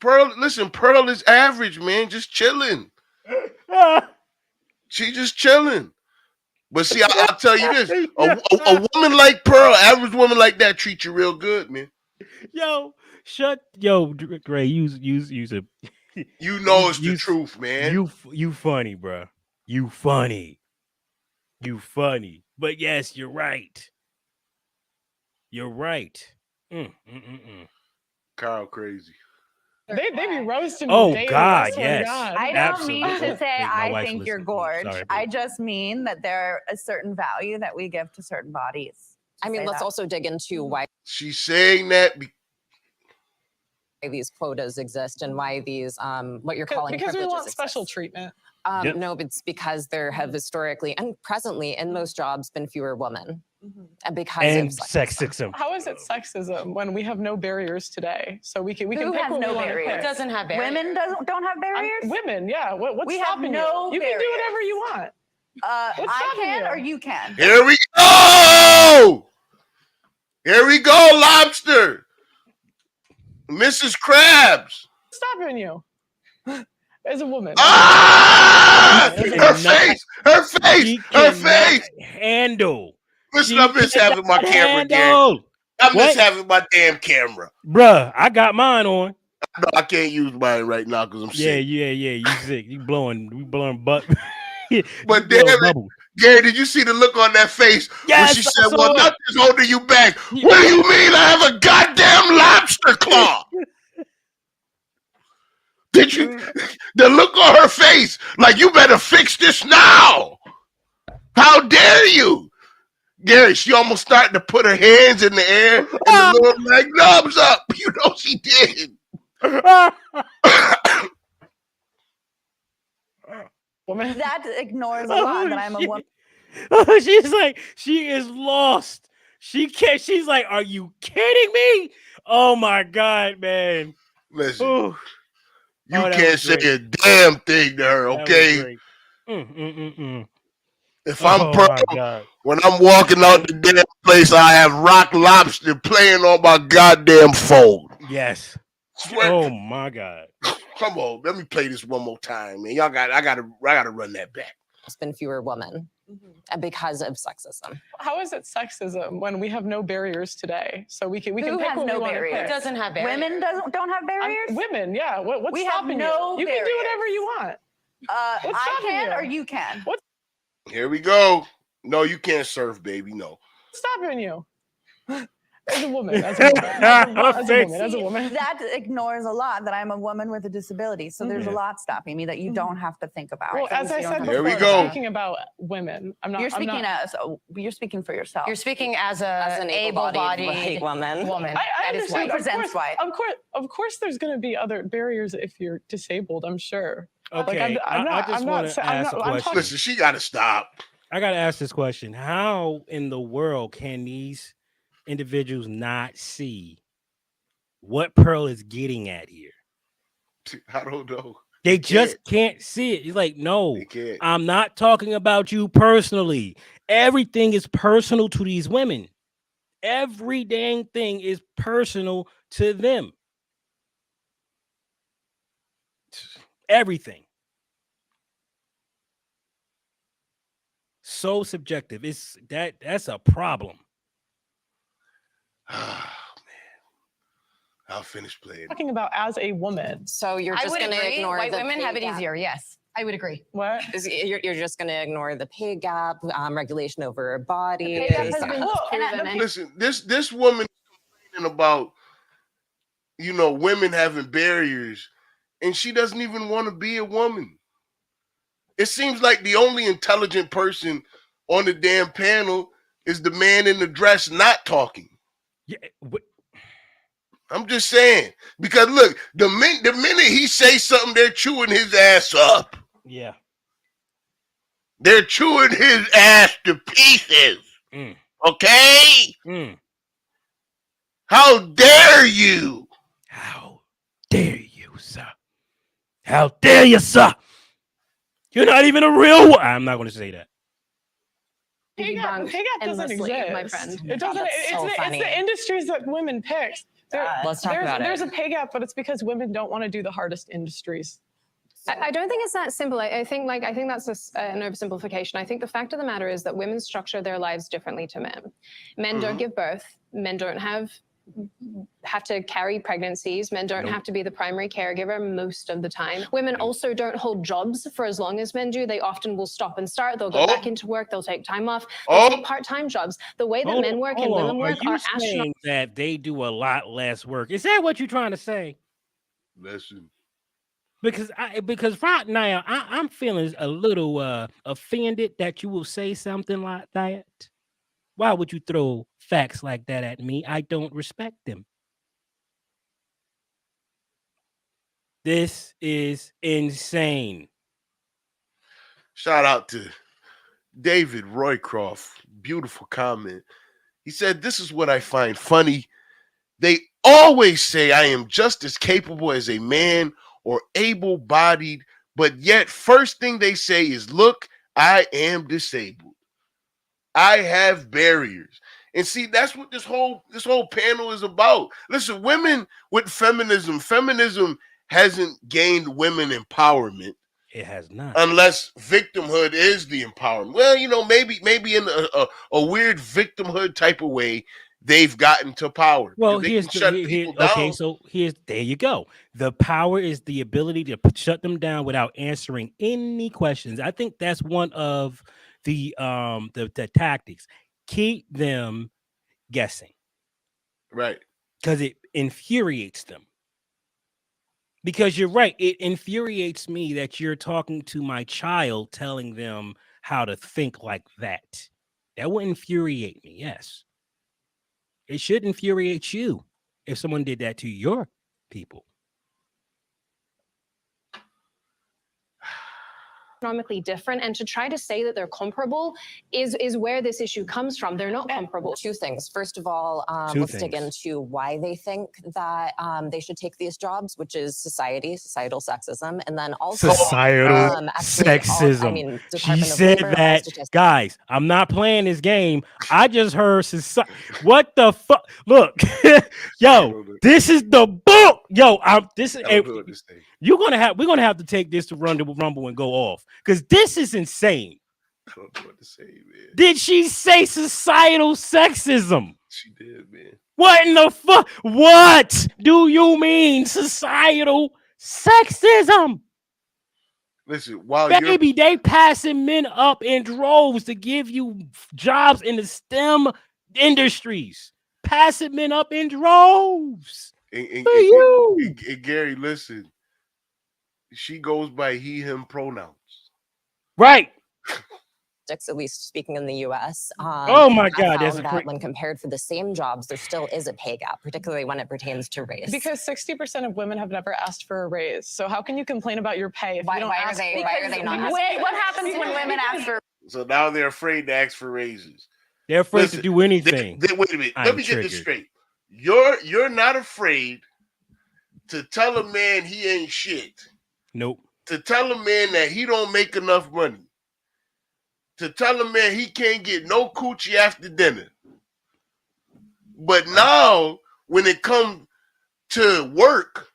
Pearl, listen, Pearl is average, man. Just chilling. She just chilling. But see, I'll tell you this. A woman like Pearl, average woman like that, treats you real good, man. Yo, Gray, use a... You know it's the truth, man. You funny, bro. You funny. But yes, you're right. You're right. Kyle crazy. They be roasting me. Oh daily. God, I swear to yes. God. I don't mean to say My I wife think you're listens. gorge. Sorry, I just mean that there a certain value that we give to certain bodies. I mean, let's also dig into why she's saying that these quotas exist and why these what you're calling because we privileges want exist. special treatment. Yep. No, it's because there have historically and presently in most jobs been fewer women, and because And of sexism. How is it sexism when we have no barriers today? So we can Who pick has what no we want to barriers? pick. It doesn't have barriers. Women don't have barriers? Women, yeah. What's We have stopping no you? You can do barriers. whatever you want. What's I stopping can you? or you can. Here we go. Here we go, lobster. Mrs. Krabs. What's stopping you? As a woman. Ah! Her face. Her face. Handle. Listen, I miss having my camera, Gary. I miss having my damn camera. Bruh, I got mine on. No, I can't use mine right now because I'm sick. Yeah. You sick. We blowing butt. But damn it, Gary, did you see the look on that face when she said, well, nothing's holding you back? What do you mean I have a goddamn lobster claw? Did you? The look on her face, like you better fix this now. How dare you? Gary, she almost started to put her hands in the air and the little leg nubs up. You know she did. That ignores a lot that I'm a woman. She's like, she is lost. She can't. She's like, are you kidding me? Oh my God, man. Listen, Ooh. you can't say a damn thing to her, okay? If I'm Pearl, when I'm walking out the damn place, I have Rock Lobster playing on my goddamn phone. Yes. Swear. Oh my God. Come on, let me play this one more time, man. I gotta run that back. There's been fewer women because of sexism. How is it sexism when we have no barriers today? So we can Who pick has what no we want to barriers? pick. It doesn't have barriers. Women don't have barriers? Women, yeah. What's We have stopping no you? You can do barriers. whatever you want. What's I stopping can you? or you can. What's Here we go. No, you can't surf, baby. No. stopping you? As a woman, as a woman. That ignores a lot that I'm a woman with a disability. So there's a lot stopping me that you don't have to think about. Well, as I said There before, we go. I'm speaking about women. I'm not. You're I'm speaking not, you're speaking for yourself. You're speaking as an able-bodied white woman. I that is understand. white. Represents white. Of course, there's going to be other barriers if you're disabled. I'm sure. Okay, I just want to ask a question. Listen, she got to stop. I got to ask this question. How in the world can these individuals not see what Pearl is getting at here? I don't know. They just can't see it. It's like, no, I'm not talking about you personally. Everything is personal to these women. Every dang thing is personal to them. Everything. So subjective. That's a problem. Oh, man. I'll finish playing. Talking about as a woman. So you're just going to ignore white the women pay have it gap. easier. Yes, I would agree. What? You're just going to ignore the pay gap, regulation over bodies. The pay gap has been proven. Listen, this woman complaining about, women having barriers, and she doesn't even want to be a woman. It seems like the only intelligent person on the damn panel is the man in the dress not talking. Yeah, I'm just saying, because look, the minute he says something, they're chewing his ass up. Yeah. They're chewing his ass to pieces. Okay? How dare you? How dare you, sir? How dare you, sir? You're not even a real one. I'm not going to say that. Pay gap doesn't exist, my friend. It doesn't. It's the industries that women pick. Let's talk about it. There's a pay gap, but it's because women don't want to do the hardest industries. I don't think it's that simple. I think that's an oversimplification. I think the fact of the matter is that women structure their lives differently to men. Men don't give birth. Men don't have to carry pregnancies. Men don't have to be the primary caregiver most of the time. Women also don't hold jobs for as long as men do. They often will stop and start. They'll go back into work. They'll take time off. They'll take part-time jobs. The way that men work and women work are saying that they do a lot less work. Is that what you're trying to say? Listen. Because right now I'm feeling a little offended that you will say something like that. Why would you throw facts like that at me? I don't respect them. This is insane. Shout out to David Roycroft. Beautiful comment. He said, "This is what I find funny. They always say I am just as capable as a man or able-bodied, but yet first thing they say is, look, I am disabled. I have barriers." And see, that's what this whole panel is about. Listen, women with feminism hasn't gained women empowerment. It has not. Unless victimhood is the empowerment. Well, maybe in a weird victimhood type of way, they've gotten to power. Well, there you go. The power is the ability to shut them down without answering any questions. I think that's one of the tactics. Keep them guessing. Right. Because it infuriates them. Because you're right. It infuriates me that you're talking to my child, telling them how to think like that. That would infuriate me. Yes. It should infuriate you if someone did that to your people. Economically different, and to try to say that they're comparable is where this issue comes from. They're not comparable. Two things. First of all, let's dig into why they think that they should take these jobs, which is societal sexism, and then also societal sexism. She said that, guys. I'm not playing this game. I just heard what the fuck? Look, yo, this is the book. Yo, we're gonna have to take this to Rumble and go off because this is insane. I don't know what to say, man. Did she say societal sexism? She did, man. What in the fuck? What do you mean societal sexism? Listen, while they passing men up in droves to give you jobs in the STEM industries. Passing men up in droves. And Gary, listen. She goes by he, him pronouns. Right. At least speaking in the U.S. Oh my God! When compared for the same jobs, there still is a pay gap, particularly when it pertains to race. Because 60% of women have never asked for a raise. So how can you complain about your pay if why you don't are they not asking? Wait, what happens when women ask for? So now they're afraid to ask for raises. They're afraid to do anything. Wait a minute. Let me get this straight. You're not afraid to tell a man he ain't shit. Nope. To tell a man that he don't make enough money. To tell a man he can't get no coochie after dinner. But now, when it comes to work,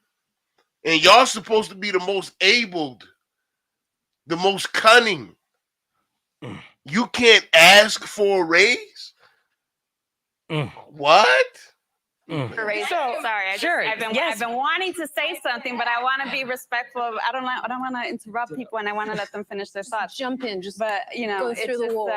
and y'all supposed to be the most abled, the most cunning, you can't ask for a raise? What? Sorry, I've been wanting to say something, but I want to be respectful. I don't want to interrupt people, and I want to let them finish their thoughts. Jump in, but go through the wall.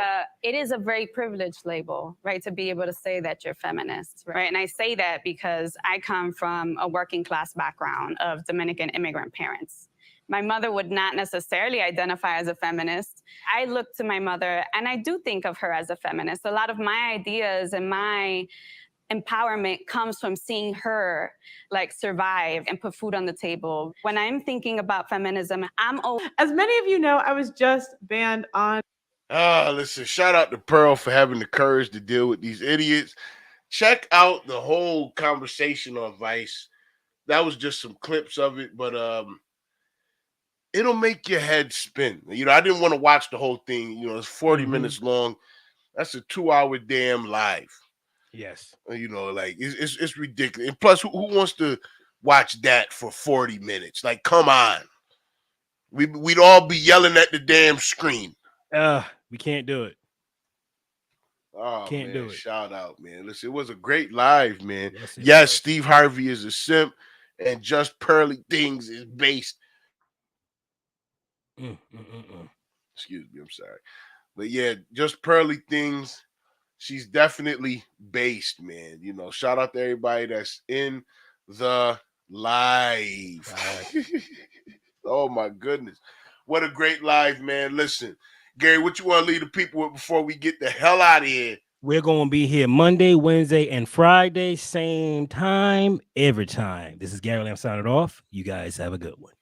It is a very privileged label, right, to be able to say that you're feminist, right? And I say that because I come from a working class background of Dominican immigrant parents. My mother would not necessarily identify as a feminist. I look to my mother, and I do think of her as a feminist. A lot of my ideas and my empowerment comes from seeing her survive and put food on the table. When I'm thinking about feminism, as many of you know, I was just banned on. Listen, shout out to Pearl for having the courage to deal with these idiots. Check out the whole conversation on Vice. That was just some clips of it, but it'll make your head spin. I didn't want to watch the whole thing. It's 40 minutes long. That's a 2-hour damn live. Yes. It's ridiculous. And plus, who wants to watch that for 40 minutes? Like, come on. We'd all be yelling at the damn screen. We can't do it. Oh, can't do it. Shout out, man. Listen, it was a great live, man. Yes, Steve Harvey is a simp, and Just Pearly Things is based. Excuse me, I'm sorry. But yeah, Just Pearly Things. She's definitely based, man. Shout out to everybody that's in the live. Oh, my goodness. What a great live, man. Listen, Gary, what you want to leave the people with before we get the hell out of here? We're going to be here Monday, Wednesday, and Friday, same time, every time. This is Gary Lamb signing off. You guys have a good one.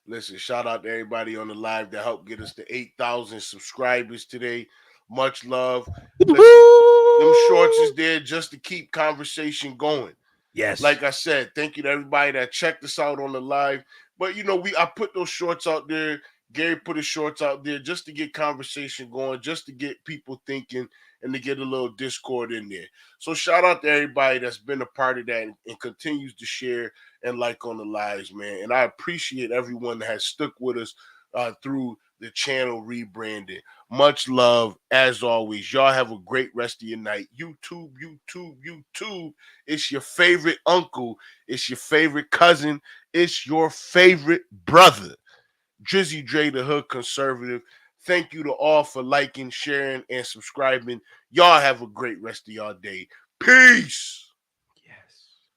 Listen, shout out to everybody on the live that helped get us to 8,000 subscribers today. Much love. Listen, them shorts is there just to keep conversation going. Yes. Like I said, thank you to everybody that checked us out on the live. But I put those shorts out there. Gary put his shorts out there just to get conversation going, just to get people thinking and to get a little discord in there. So shout out to everybody that's been a part of that and continues to share and like on the lives, man. And I appreciate everyone that has stuck with us through the channel rebranding. Much love as always. Y'all have a great rest of your night. YouTube. It's your favorite uncle. It's your favorite cousin. It's your favorite brother. Drizzy Dre, the Hood Conservative. Thank you to all for liking, sharing, and subscribing. Y'all have a great rest of y'all day. Peace.